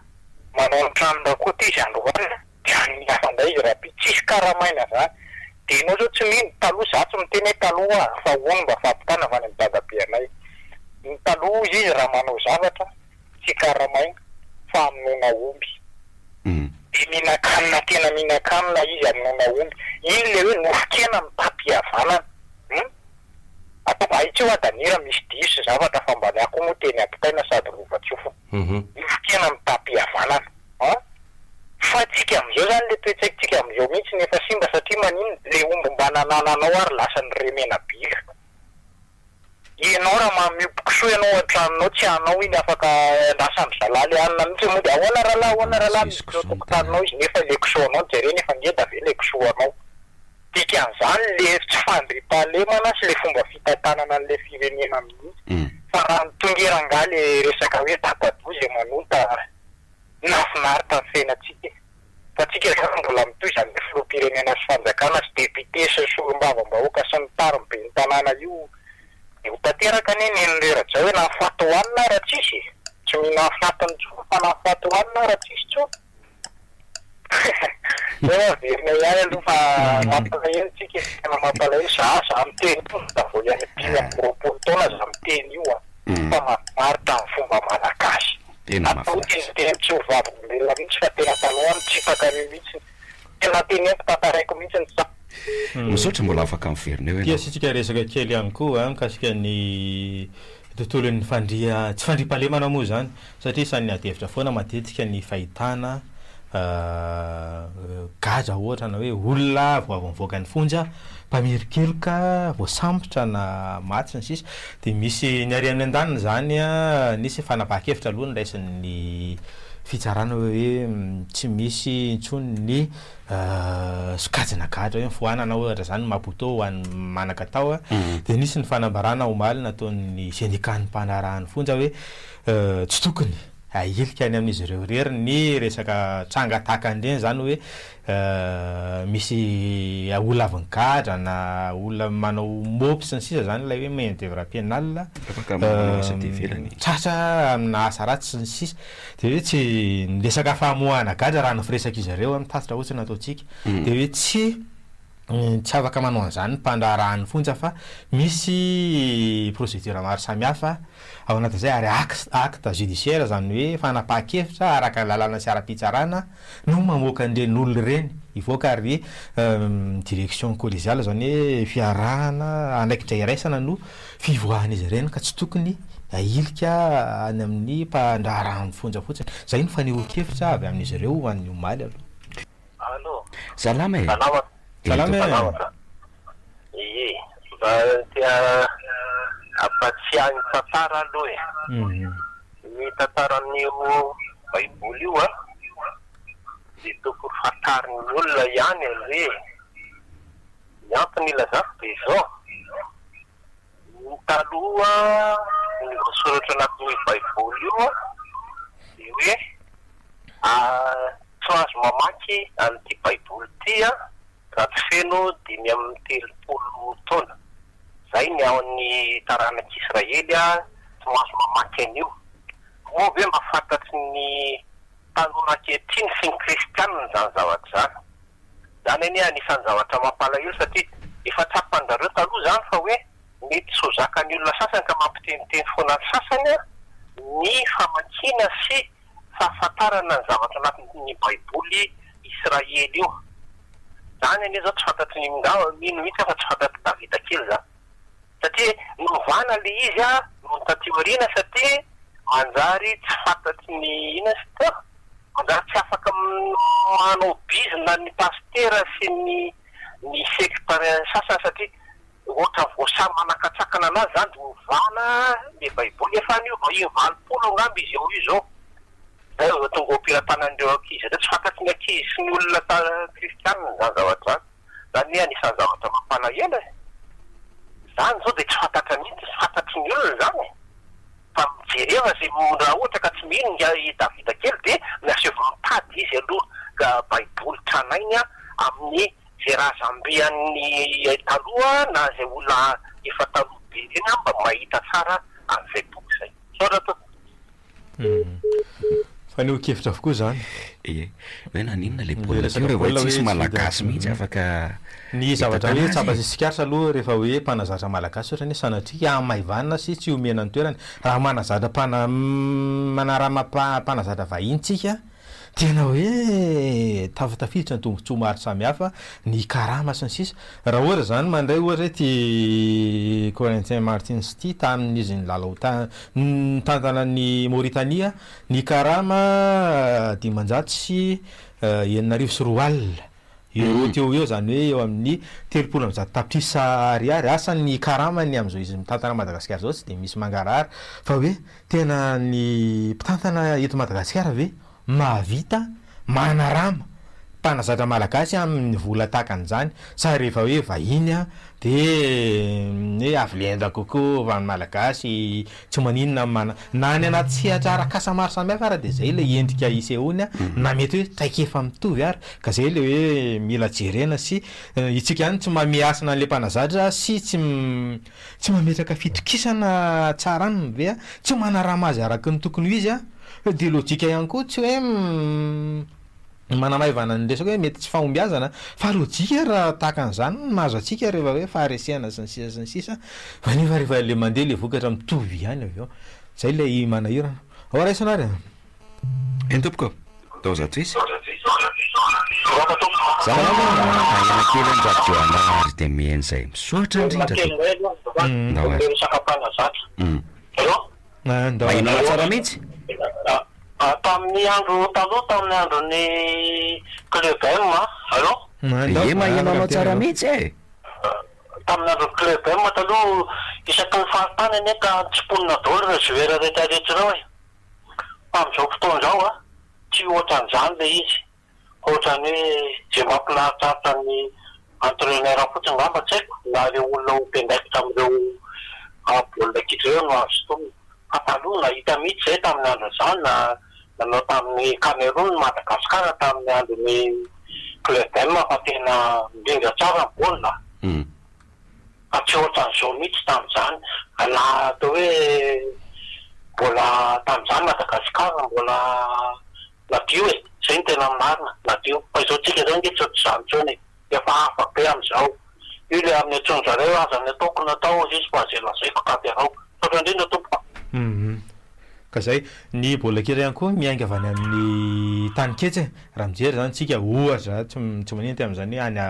manao ny tranona koa ty izy androana dia any afandray izy raha tsisy karamaina zany dia ianao zao tsy mino taloha za tsy miteny hoe taloha fa hono mba fampitana fa ny dadabe anay ny taloha izy raha manao zavatra tsy karamaina fa aminona omby dia mihinan-kanina tena mihinan-kanina izy aminona omby iny le hoe nofikena mitapi-havanana atao tsy ho adanira misy diso zavatra fa mba niako moa teny ampitaina sady rovatsofo nofikena mitapi-havanana fa tsika amin'izao zany le toetsaitsika amin'izao mihitsy nefa simba satria manino le omby mba nanana tanànanao ary lasa ny remena bika. Ianao raha mamiopokisoa ianao an-tranonao tsy anao iny afaka lasandry zalaly anina mihitsy moa de ahoana rahalahy tokotaninao izy nefa le kisoanao jereny nefa ngeda ve le kisoanao. Dikan'izany le tsy fandripahalemana sy le fomba fitantanana an'le firenena mihitsy. Fa raha mitongeranga le resaka hoe datadozy manonta nafinaritra ny fiainatsika. Fa tsika zany mbola mitoy izany le filoham-pirenena sy fanjakana sy député sy solombavam-bahoaka sy ny tarom-be ny tanàna io. Ho tanteraka neny nirera-drao hoe nahafaty hoanina raha tsisy. Tsy mihina fatiny tsoa fa nahafaty hoanina raha tsisy tsoa. Verina ihany aloha fa mampalahelo tsika tena mampalahelo za miteny da vao ihany 5 taona za miteny io fa mahamaritra ny fomba malagasy. Atotiny teny tsy ho vavolombelona mihitsy fa tena taloha mitsifaka an'io mihitsy. Tena teny eko tantaraiko mihitsy ny sa. Misaotra mbola afaka miverina eo dia sitsika resaka kely ihany koa mikasika ny tontolon'ny tsy fandripahalemana moa zany satria sany adevitra foana matetika ny fahitana gaja ohatra na hoe olona voavavoaka ny fonja mpamirikeloka voasambotra na maty sy sisa dia misy ny ary amin'ny andaniny zany nisy fanapahan-kevitra aloha ny raisin'ny fitsarana hoe tsy misy intsony ny sokajina gadra hoe foanana ohatra zany maputo ho an'ny manakatao dia nisy ny fanambarana omaly nataon'ny sendikan'ny mpanarahan'ny fonja hoe tsy tokony ailika any amin'izy ireo rery ny resaka trangatakandreny zany hoe misy olona avy-gadra na olona manao mopy sy ny sisa zany ilay hoe main d'œuvre pénal tratra amina asa ratsy sy ny sisa dia hoe tsy ny resaka fahamoahana gadra raha nofiresaka izy ireo amin'ny tatitra ohatsy nataontsika dia hoe tsy afaka manao an'izany mpandraharahan'ny fonja fa misy procédure maro samihafa ao anatin'izay ary acte judiciaire zany hoe fanapahan-kevitra araka lalàna sy ara-pitsarana no mamoaka an'ireny olona ireny ivoaka ary direction collégiale zany hoe fiarahana andraikitra iraisana no fivoahan'izy ireny ka tsy tokony ailika any amin'ny mpandraharahan'ny fonja fotsiny zay no fanehoan-kevitra avy amin'izy ireo ho an'ny omaly aloha. Salama e. Salama ie mba tia ampatsiahany tantara aloha ny tantaran'io baiboly io dia tokony fantarin'ny olona ihany hoe ny antony ilazako dia izao ny taloha ny voasoratra anatin'ny baiboly io dia hoe tsy azo mamaky an'ity baiboly ity raha tsy feno 5 taona zay ny ao amin'ny taranak'Israely tsy mahazo mamaky an'io moa hoe mba fantatry ny tanora ankehitriny sy ny kristianina zany zavatra zany anie anisan'ny zavatra mampalahelo satria efa tsapan'zareo taloha zany fa hoe mety tsy ho zakan'ny olona sasany ka mampiteniteny foana ny sasany ny famakiana sy fahafantarana ny zavatra anatin'ny baiboly Israely io. Zany anie zao tsy fantatry ny mino mihitsy fa tsy fantatry Davida kely zany satria novana le izy no taty aoriana satria manjary tsy fantatry ny manjary tsy afaka manao bizina ny pastera sy ny sekretary sasany satria ohatra voasary manakatsakana anazy zany de novana le baiboly efa anio va 20 angamba izy eo io zao zay vao tonga am-piratana-ndreo ankizy tsy fantatry ny ankizy sy ny olona kristianina zany zavatra zany anisan'ny zavatra mampalahelo zany zao dia tsy fantatra mihitsy tsy fantatry ny olona zany fa mijereva zay raha ohatra ka tsy mino i Davida kely dia nasevo mitady izy aloha baiboly tranainy amin'ny zay raha zambean'ny taloha na zay olona efa taloha be reny mba mahita tsara an'izay boky zay soratra faneho-kevitra avokoa zany hoe naninona le baolina teo rehefa tsisy malagasy mihitsy afaka ny zavatra hoe tsaba sikaritra aloha rehefa hoe mpanazatra malagasy ohatra ny sanatrika amaivanina sy tsy omena ny toerany raha manazatra mpanazatra vahintsika tena hoe tafitafiditra ny tombontsoa maro samihafa ny karama sy ny sisa raha ohatra zany mandray ohatra ty Corentin Martins ty tamin'izy ny lalao tantanan'ny Mauritania ny karama 5 sy 4 alina euro teo eo zany hoe eo amin'ny 30 tapitrisa ariary asan'ny karamany am'izao izy mitantana Madagasikara zao tsy de misy mangarahara fa hoe tena ny mpitantana eto Madagasikara ve mahavita manarama mpanazatra malagasy amin'ny vola takan'izany sa rehefa hoe vahiny a de hoe avilenda kokoa va ny malagasy tsy maninona na ny anaty sehatra arakasa maro samihafa ara de zay le endrika isehony a na mety hoe traikefa mitovy ary ka zay le hoe mila jerena sy itsika ihany tsy mamiasina an'le mpanazatra sy tsy mametraka fitokisana tsara any ve a tsy manarama azy araky ny tokony ho izy a de lojika ihany koa tsy hoe manamaivana ny resaka hoe mety tsy fahombiazana fa lojika raha tahaka an'izany mahazo atsika rehefa hoe faharesena sy ny sisa fa nefa rehefa le mandeha le vokatra mitovy ihany avy eo zay le manahirana ao raisanary entompoko taozatsisy kely andrajoana ary de miheny zay misotra indrindramahinana tsara mihitsy tamin'ny andro taloha tamin'ny andron'ny club M e mahinanao tsara mihitsy e tamin'ny andro club M taloha isaky ny fahatany ane ka tsiponina daholo re joueur rehetrarehetra hoe am'izao fotoan'izao a tsy ohatran'izany le izy ohatrany hoe zay mampilahitsaritra ny entraîneur fotsiny ngamba tsy haiko na le olona ho mpendaikitra am'ireo baolina kitra reo no azo fotoana fa taloha nahita mihitsy zay tamin'ny andro izany nanao tamin'ny Cameroun Madagasikara tamin'ny andron'ny club M fa tena indrindra tsara ny baolina fa tsy ohatran'izao mihitsy tamin'izany na atao hoe mbola tamin'izany Madagasikara mbola nadio e zay ny tena marina nadio fa izao tsika zao nge tsy ohatr'izany tsony efa hafa be am'izao io le amin'ny atsonjareo aza ny ataoko natao izy fa zay lazaiko katerao sotra indrindra tompoka ka zay ny baolina kitra ihany koa miainga avy any amin'ny tany ketsy raha mijery zany tsika ohatra tsy manenty am'izany hoe any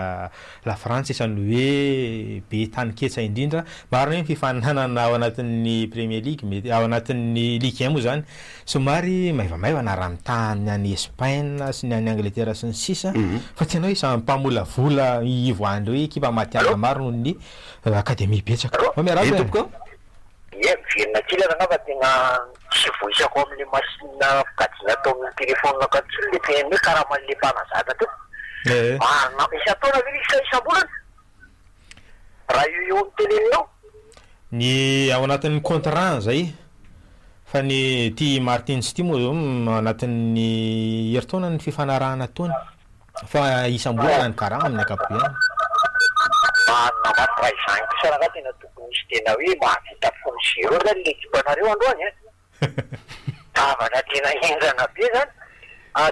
la France isan'ny hoe be tany ketsa indrindra marina hoe fifaninanana ao anatin'ny Premier League mety ao anatin'ny Ligue 1 moa zany somary maivamaivana raha mitany any Espagne sy ny any Angleterre sy ny sisa fa tena hoe samy mpamolavola ivoandreo hoe ekipa matiana maro noho ny akademia betsaka miarahaba tompoko miverina kely raha fa tena tsy voisako amin'ny masina fikajina atao amin'ny téléphone ka tsy le tena hoe karaha man'le mpanazatra to marina misy ataona ve isam-bolana raha io eo am'teneninao ny ao anatin'ny contrat zay fa ny ty Martins ty moa zao anatin'ny heritaona ny fifanarahana taony fa isam-bolana ny karaha amin'ny akapobeany marina maty raha izany kosa raha tena tokony misy tena hoe mahavita fony zero zany le ekipanareo androany e tavana tena endrana be zany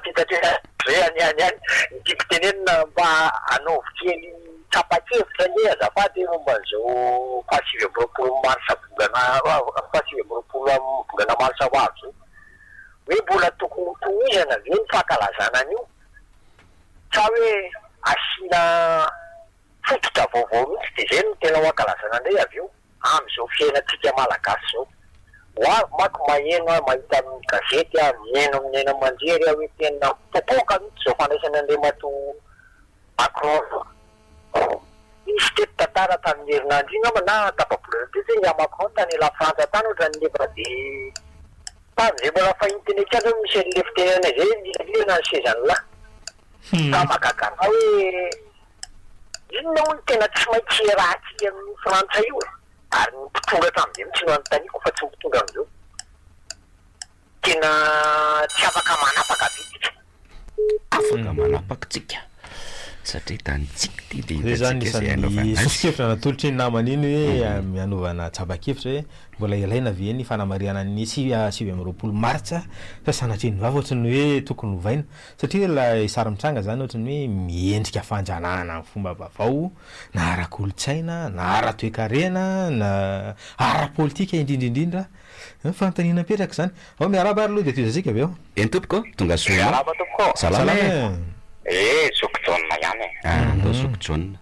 titatena re any nitiako tenenina mba anaovokely tsapa-kevitra le azafady momba zao fahasivy amby roapolo marsa fahasivy amby roapolo volana marsa ho avy zao hoe mbola tokony tohizana ve ny fankalazana an'io sa hoe asina fototra vaovao mihitsy de zay no tena ho ankalazana ndray avy io am'izao fiainatsika malagasy zao hoavy mako maheno mahita amin'ny gazety mieno manjery hoe tena popoka mihitsy zao fandraisana Andriamato Macron misy tety tantara tamin'ny herinandro iny ama na tapabolana tety hoe nya Macron tany la frantsa tany ohatrany nefa de tanizay mbola fahinteny kany misy an'le fitenena zay lina ny sezany la ka mahagagana hoe inona hono tena tsy maintsy rahatsika amin'ny frantsa io e ary nipitonga tam'izay mitsy no anontaniako fa tsy mipitonga am'izao tena tsy afaka manapaka bitsika afaka manapaka tsika satria tanitsika ty de zay zany isan'ny sosikevitra natolotry ny namany iny hoe mianovana tsaba-kevitra hoe mbola ilaina ve ny fanamariana ny sivy amby roapolo martsa fa sanatriny vava ohatrany hoe tokony hovaina satria la sary mitranga zany ohatrany hoe miendrika fanjanahana ny fomba vaovao na ara-kolotsaina na ara-toekarena na ara-politika indrindraindrindra fanontaniana apetraka zany ao miaraba ary aloha de toizasika avy eo entompoko tonga soa salama sokojona ihany andao sokojona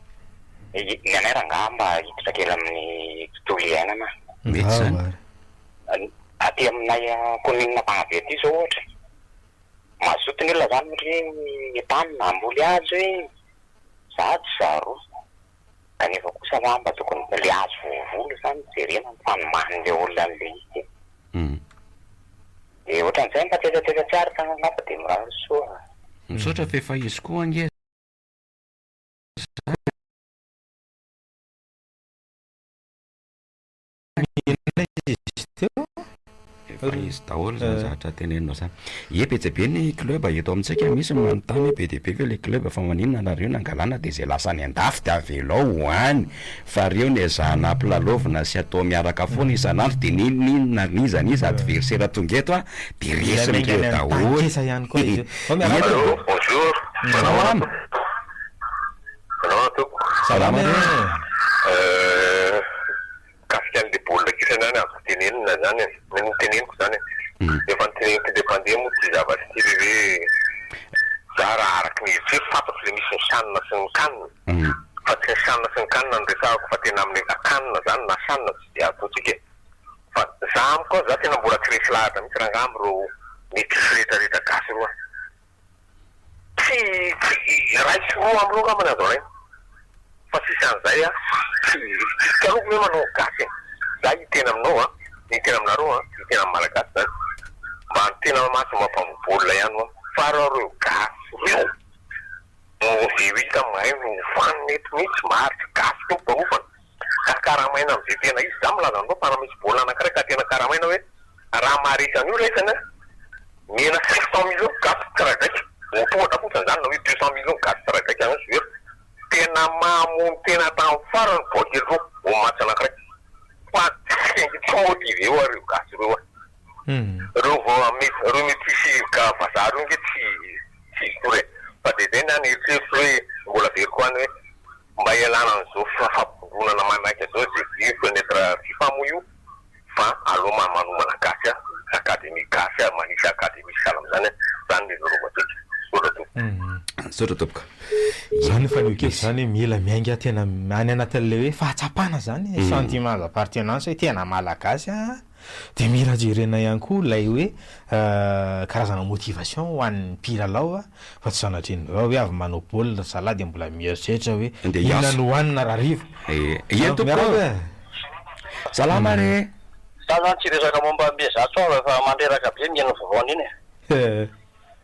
ny anay rangamba hiditra kely amin'ny tontolo iainana mety zany aty aminay commune Mpagnavety io zao ohatra mazoto ny olona zany hoe etany na amboly azy hoe jerena fanomahany le olona an'le izy de ohatran'izay mba tetateta tsara tanana lapa de mirano soa misaotra fa efa izy koa angeza efa izy daholo zany zavatra tenenao zany epetsabe ny club eto amintsika misy manontany be dia be ve le club fa maninona nareo nangalana de zay lasa ny andafy de avelao hoany fa reo ny ezahana ampilalovina sy atao miaraka foana isan'andro de ninona nizanizy adversaire tonga eto a de resin'ireo daholo ihany koa izy bonjour salama salama kasika an'le baolina kisa zany azo tenenina zany teneniko zany efa nyteneniko independant moa ty zavatra ty le hoe za raha araky ny fe fantatro le misy ny sanina sy ny kanina fa tsy ny sanina sy ny kanina ny resahako fa tena amin'ny akanina zany na sanina tsy de ataotsika fa za amy koa za tena mbola tsy resy lahatra misy rangamy ro nitrisy rehetrarehetra gasy roa tsy raisy roa am'ro ngamany azao regny fa sisy an'izay a karoko hoe manao gasy za hitena aminao a hitena aminareo a hitena amin'ny malagasy zany mba ny tena masy mampambobolina ihany a fa reo reo gasy reo no hita mahay no faniny eto mihitsy maharitsy gasy to barofana ka karamaina am'izay tena izy za milaza anao fa raha misy baolina anankiray ka tena karamaina hoe raha maharesy an'io resany a mena 500 millions gasy tsiraidraiky motohatra fotsiny zany na hoe 200 millions gasy tsiraidraiky any zero tena mamony tena tamin'ny farany boakely ro omatsy anankiray fa tsy motive eo areo gasy reo a reo metisy ka vazaha reo nge tsy tore fa de zay nany eritreritro hoe mbola very koa any hoe mba ialana an'izao fampidonana maimaika zao zay fenetre fifa moa io fa aloma manomana gasy a akademi gasy a manisy akademi salam zany zany le zorovatsika sotra topoka zany fa nio keky zany mila miainga tena any anatin'le hoe fahatsapana zany sentiment d'appartenance hoe tena malagasy a de mila jerena ihany koa lay hoe karazana motivation ho an'ny mpilalao a fa tsy sanatriny zao hoe avy manao baolina sala de mbola mieritreritra hoe inona no hoanina rariva miaraka salama re za zany tsy resaka momba mbezato fa mandreraka be miaino vovoana iny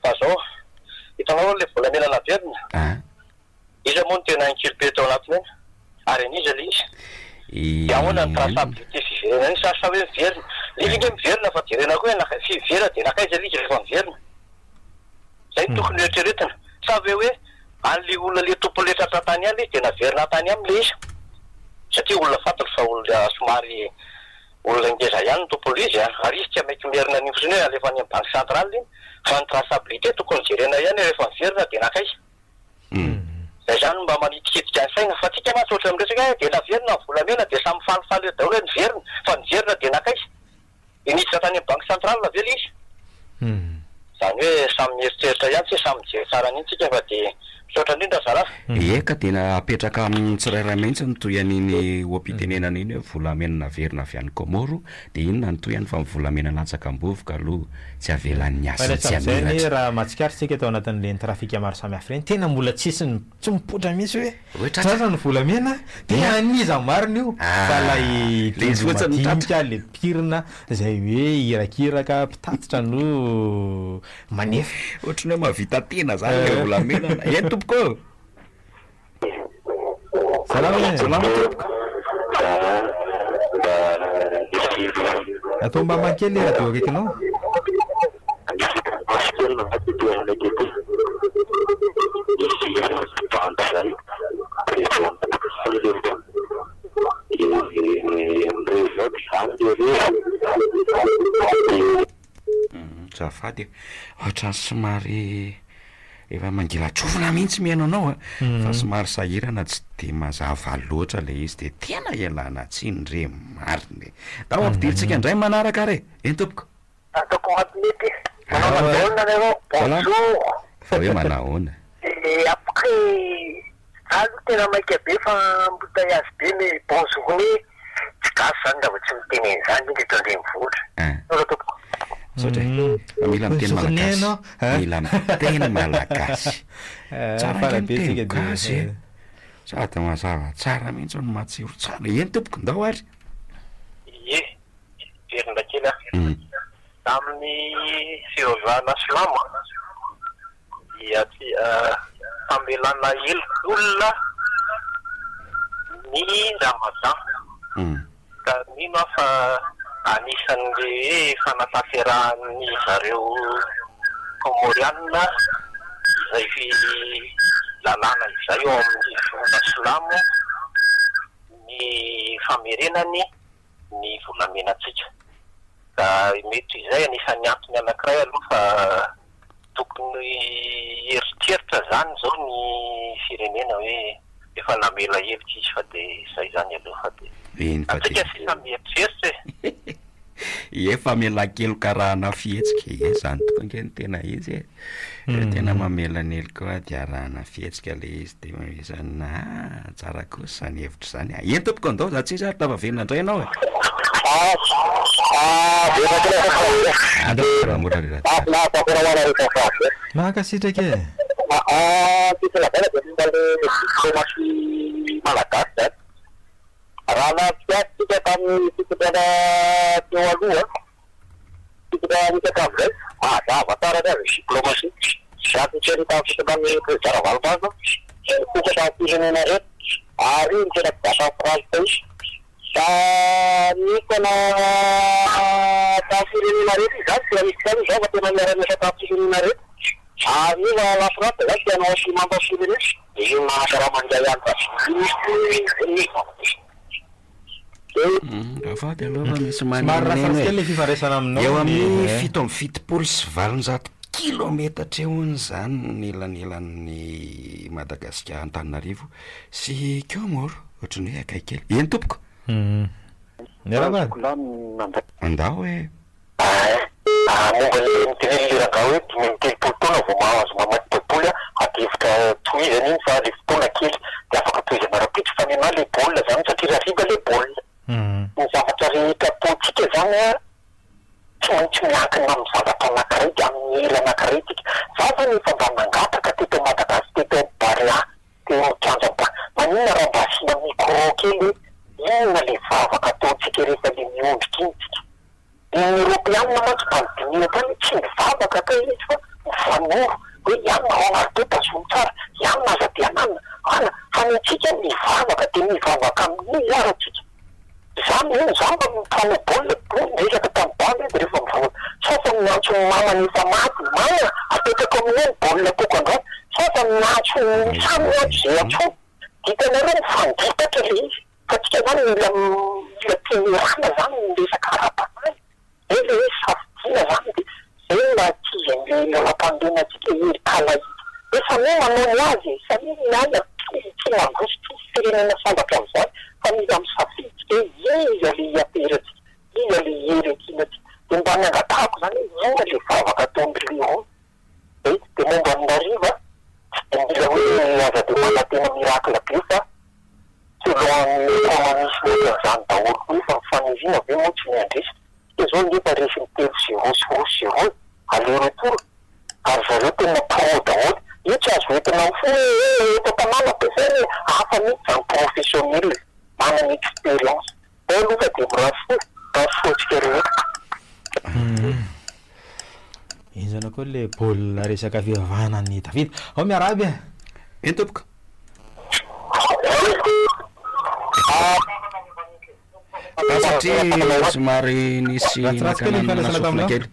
fa zao hitanao le volamena naverina izy moa no tena inkiribe tao anatiny eny ary aniza le izy ahoana ny traçabilité fiverena iny sasa hoe miverina livinge miverina fa jerena koa hoe fivera de nakaiza lizy rehefa miverina zay tokony rehetraretina sa ve hoe an'le olona le tompo le tratratany any le de naverina tany am'le izy satria olona fantatro fa olona somary olona ngeza ihany ny tompolo izy ary izy tsy amaiky mierina ny fosiny hoe alefa any amin'ny banque centrale iny fa ny traçabilité tokony jerena ihany rehefa miverina de nakaiza zay zany mba manitiketika ny saina fa tsika mahasotra am'resaka de naverina ny volamena de samy falifaly daholo hoe niverina fa niverina de nakaiza iniditra tany amin'ny banque centrale na vela izy zany hoe samy mieritreritra ihany tsy samy mijery tsara an'iny tsika fa de misaotra indrindra zarafa eka tena apetraka amin'ny tsirairay mihitsy nytoy an'iny oampitenenana iny hoe volamena naverina avy any Komoro de inona nytoy any fa mivolamena latsaka ambovoka aloha tsy avelan'ny asa tsy amiratra raha matsikaritsika tao anatin'le ny trafika maro samy hafa reny tena mbola tsisy tsy mipotra mihitsy hoe sasa ny volamena de aniza mariny io fa lay madinika le pirina zay hoe irakiraka mpitatitra no manefa ohatrany hoe mavita tena zany le volamena e tompoko salama tompoko atao mba mankely radio akaikinao zafady ohatra somary efa mangilatrofona mihitsy mihaino anao fa somary sahirana tsy de mazava loatra le izy de tena ialana tsindre mariny da ampidiritsika indray manaraka re tompoko atako matinety manao mandaolina nareo bonjour fa hoe manahoana après alo tena maika be fa mbotaiazy be ny bonjourné tsy gasy zany lava tsy miteneny zany iny eto andre mivoatra tompoko sotra mila miteny malagasy mila miteny malagasy tsara miteny gasy sady mazava tsara mihitsy no matsiro tsara eny tompoko ndao ary tamin'ny fivavahana silama dia famelana olona ny Ramadan. Ka mino fa anisan'le hoe fanatanterahany zareo Komoriana izay lalàna izay eo amin'ny finoana silamo ny famerenany ny volamenatsika. Ka mety izay anisan'ny antony anankiray aloha fa tokony eritreritra zany zao ny firenena hoe efa namela hevitra izy fa de izay zany aloha fa de atsika sy samy eritreritra efa mela-kelo karahana fihetsika zany tokoa nge ny tena izy tena mamela nely koa dia arahana fihetsika le izy de zany tsara kosa zany hevitra zany entopoko andao za tsy zary tavavenina indray ianao mahakasitraka malagasy raha napiasika tamin'ny fitodrana teo aloha fitodrana misakavy zay mazava tsara ny azy diplomatie satria ny tamin'ny fitodrana prezidara Valobava nikoka tamin'ny firenena reto ary ny tena mpizaka Frantsa izy da nikona tamin'ny firenena reto izany tena misy zany zao fa tena miara-miasa tamin'ny firenena reto ary io la Frantsa zany tianao sy mamba firenena io mahasara mandray any afady aloha misy le fifandraisana aminao eo amin'ny 7.7 sy 800 kilometatra eony zany nelanelan'ny Madagasikara Antananarivo sy Komoro ohatrany hoe akaikely eny tompoko andao hoe momba le miteneliraka hoe 10 taona vao mahazo mamaty baiboly adevitra tohizany iny fa le fotoana kely de afaka tohizana rapitry fa nena le baolina zany satria raha riba le baolina ny zavatra rehetra politika zany tsy maintsy miankina amin'ny zavatra anankiray de amin'ny ela anankiray tika zava ny efa mba nangataka teto Madagasikara teto Barea teo Tranjaba maninona raha mba asina micro kely inona le vavaka ataontsika rehefa le miondrika iny tsika ny Europeanina mantsy mpanodinina tany tsy mivavaka ka izy fa mifanoro hoe ianona ao anaty tazomy tsara ianona aza de ananina ana fa ny tsika mivavaka de mivavaka amin'ny aratsika zany iny zany mba mitano baolina resaka tamin'ny baly de rehefa mivavaka safa miantso ny mamany efa maty mana apetaka amin'iny baolina tokandray safa miantso samy miantso zay antso ditanareo mifanditatra le izy fa tsika zany mila tianirana zany resaka ara-panahy ele hoe safitina zany de zay mba tizan'le lalapandena tsika hery kala izy efa mi manao ny azy samy miala tsy mandroso tsy firenena sambatra am'izany fa mila misafidy iza le aperatsika iza le herekinatsika de mba nangatahako zany ina le vavaka ataon'ireo de momba amin'ariva de mila hoe aza de manatena mirakla be fa selon communisme zany daholo hoe fa mifanizina be moa tsy miandresa de zao nefa resy mitelo 0 aller retour ary zareo tena pro daholo io tsy azo entinao fo eto tanàna ampiasainy hafa mihitsy zany professionnel manana expérience aloha fa de mirafo rehetra iny zany koa le baolina resaka fivavahana ny David ao miaraby eny tompoko satria somary nisy nakanana kely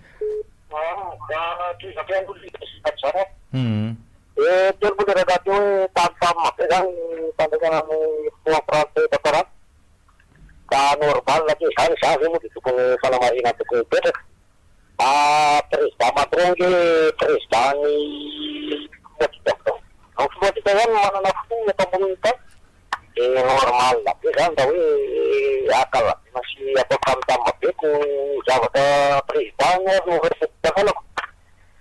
telopolo raka teo hoe tamifamy mabe zany fandraisana amin'ny foa Français tantarana ka normal ke zany za zay moa de tokony fanamarina tokony mipetraka président Macron le président ny fomotika zany manana fo atamoniny tany de normal be zany raha hoe akalazina sy atao tamtamabeko zavatra président noversetafanako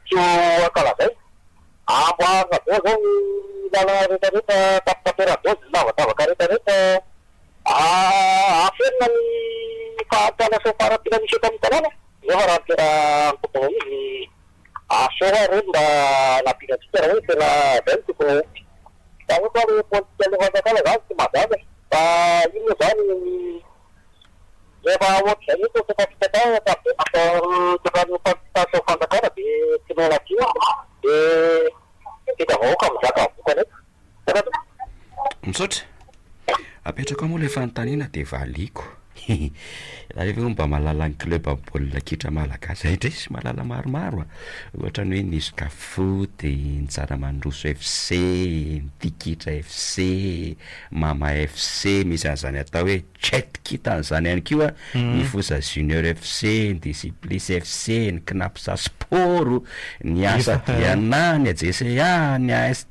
tio akalazay amboarina be zao lala rehetrarehetra tapitaperadôzy lavatavaka rehetrarehetra aferina ny fahatana so farapina misy eto amin'ny tanàna nefa raha tena tokony izy asora reny mba napinatsika raha hoe tena zay tokony zany koa le politika le fanjakana zany tsy mazava fa ino zany rehefa ohatr'izay io tokafitata atao fantakana de tsy meladio de vita vahoaka mizaka avoka nety misaotra apetrako moa le fanontaniana de valiko rehefa mba mahalala ny club baolina kitra malagasy aitresy mahalala maromaro a ohatra ny hoe nisoka foot ny Tsaramandroso FC ny Tikitra FC Mama FC misy an'izany atao hoe Chetkita an'izany ihany koa ny Fosa Junior FC ny Disiplis FC ny Knapsa Sport ny Asa Diana ny AJCA ny AS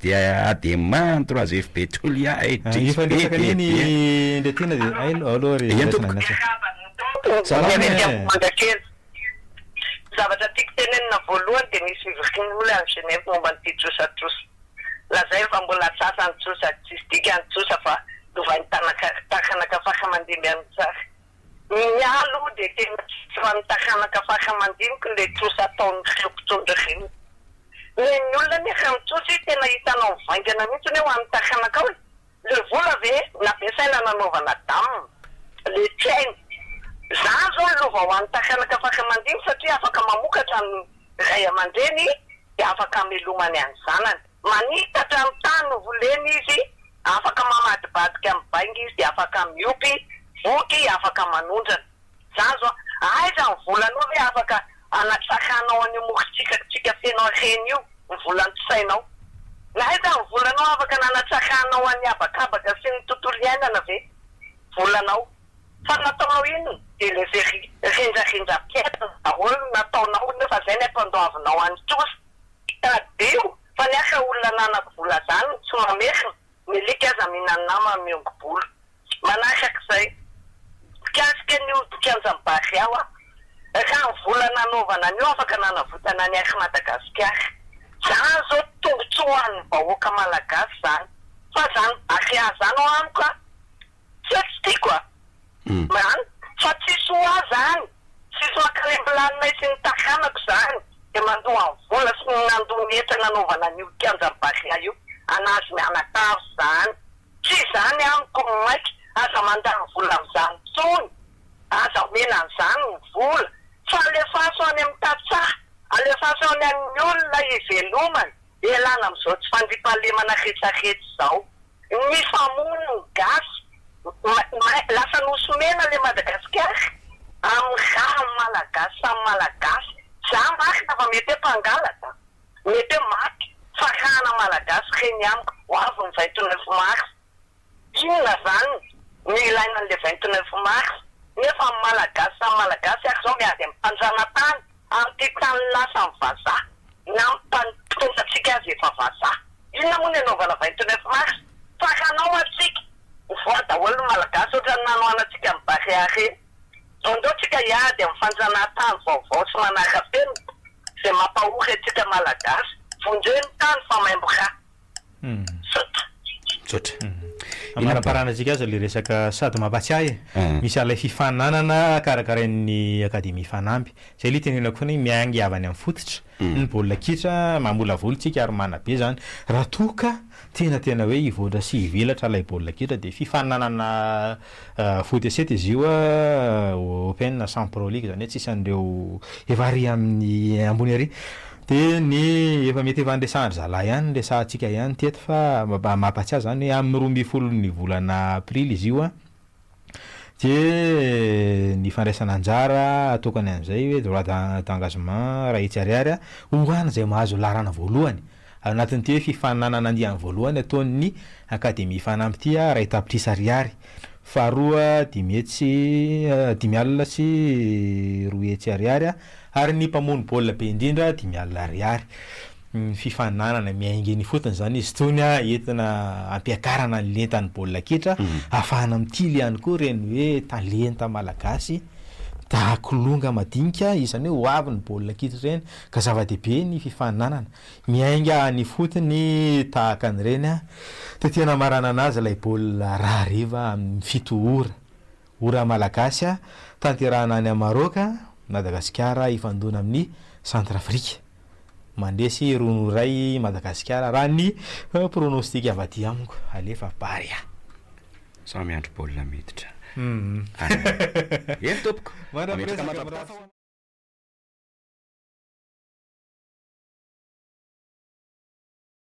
Ademans 3FB Tolia le tena de Mangakely zavatra tiako tenenina voalohany de misy fivokin'olona any Genève momba ny ty trosatrosa lazay fa mbola tsasa ny trosa tsisy dika ny trosa fa lovainy takanaka faka mandimby any tsara mialo de tena tsy fa ny takanaka faka mandimiko le trosa ataony fiopitondra reny le ny olona nefa ny trosa tena hitanao mivaingana mihitsy hoe ho an'ny takanaka hoe le vola ve nabesaina nanaovana dame le tiainy za zao lova ho an'ny takanaka afaka mandiny satria afaka mamokatra ny ray aman-dreny de afaka amelomany any zanany manitatra ny tany voleny izy afaka mamadibadika amin'ny baingy izy de afaka miopy voky afaka manondrana za zao aiza ny volanao hoe afaka anatsakanao any mokotsika fenao reny io ny volan'ny sainao na aiza ny volanao afaka nanatsakanao any abakabaka sy ny tontolo iainana ve volanao fa nataonao ino de le rendrarendra-piaina daholo nataonao nefa zay ny ampandoavinao any trosa tadeo fa niaka olona nanako vola zany tsy mamerina milika aza mihinanama miongo-bolo manakak'izay mikasika ny odikanjam-bary ao a raha ny vola nanaovana an'io afaka nanavotana ny ary Madagasikara za zao tombotsoan'ny vahoaka malagasy zany fa zany aria zany ao amiko a tsy tiako a zany fa tsisy hoa zany tsisy makarembilanina sy ny takanako zany de mandoa ny vola sy ny nandoa ny etra nanaovana ny odikanjam-bary io anazy mianakaro zany tsy zany amiko maiky aza mandany vola am'izany tsony aza mena an'izany ny vola fa alefaso any amin'ny tatsaha alefaso any amin'ny olona ivelomany elana am'izao tsy fandripahalemana retsaretsy zao ny famono ny gasy lasa nosomena le Madagasikara amin'ny raha malagasy samy malagasy za makina fa mety mpangalata mety maky fa rahana malagasy reny amiko ho avy ny 29 mars inona zany ny ilaina an'le 29 mars nefa malagasy samy malagasy ary zao miady am'mpanjanatany am'ty tany lasa ny vazaha na mpantonjatsika azy efa vazaha inona moa ny anaovana 29 mars fakanao atsika voa daholo malagasy ohatrany nanoanatsika amin'ny bariare ondeo tsika iady amin'ny fanjanatany vaovao sy manara-peno zay mampahory atsika malagasy vonjeny tany fa maimboka sotra amaraparanantsika azy le resaka sady mampatsiahy misy alay fifananana karakarain'ny akademia fanamby zay le tenenako foana miangy avany amin'ny fototra ny baolina kitra mamola volontsika ary manabe zany raha toka tena hoe ivoatra sy ivelatra lay baolina kitra de fifananana foot esety izy io open sans pro league zany hoe tsisy an'ireo efa ary amin'ny ambony ary de ny efa mety efa andresandry zalahy ihany resantsika ihany teto fa mampatsiahy zany hoe amin'ny 12 volana aprily izy io a de ny fandraisana anjara atokany an'izay hoe droit d'engagement raha itsy ariary hoany zay mahazo larana voalohany anatin'ity hoe fifananana andiany voalohany ataon'ny akademia fanamby ty ray tapitrisa ariary faharoa 5 alina sy 2 hetsy ariary ary ny mpamono baolina be indrindra 5 alina ariary fifananana miaingy ny fotony zany izy tony entina ampiakarana ny lentany baolina kitra afahana mitily ihany koa reny hoe talenta malagasy takolonga madinika izany hoe ho avy ny baolina kitra reny ka zava-dehibe ny fifananana miainga ny fotony tahaka ny reny de tena marana anazy lay baolina raha riva amin'ny 7 ora malagasy tanterahana any Maroka Madagasikara ifandona amin'ny Centrafrika mandesy rono ray Madagasikara raha ny pronostic avaty amiko alefa bary samy andro baolina miditra Ery tompoko Mandrapiresaka Ametraka amin'raha matam-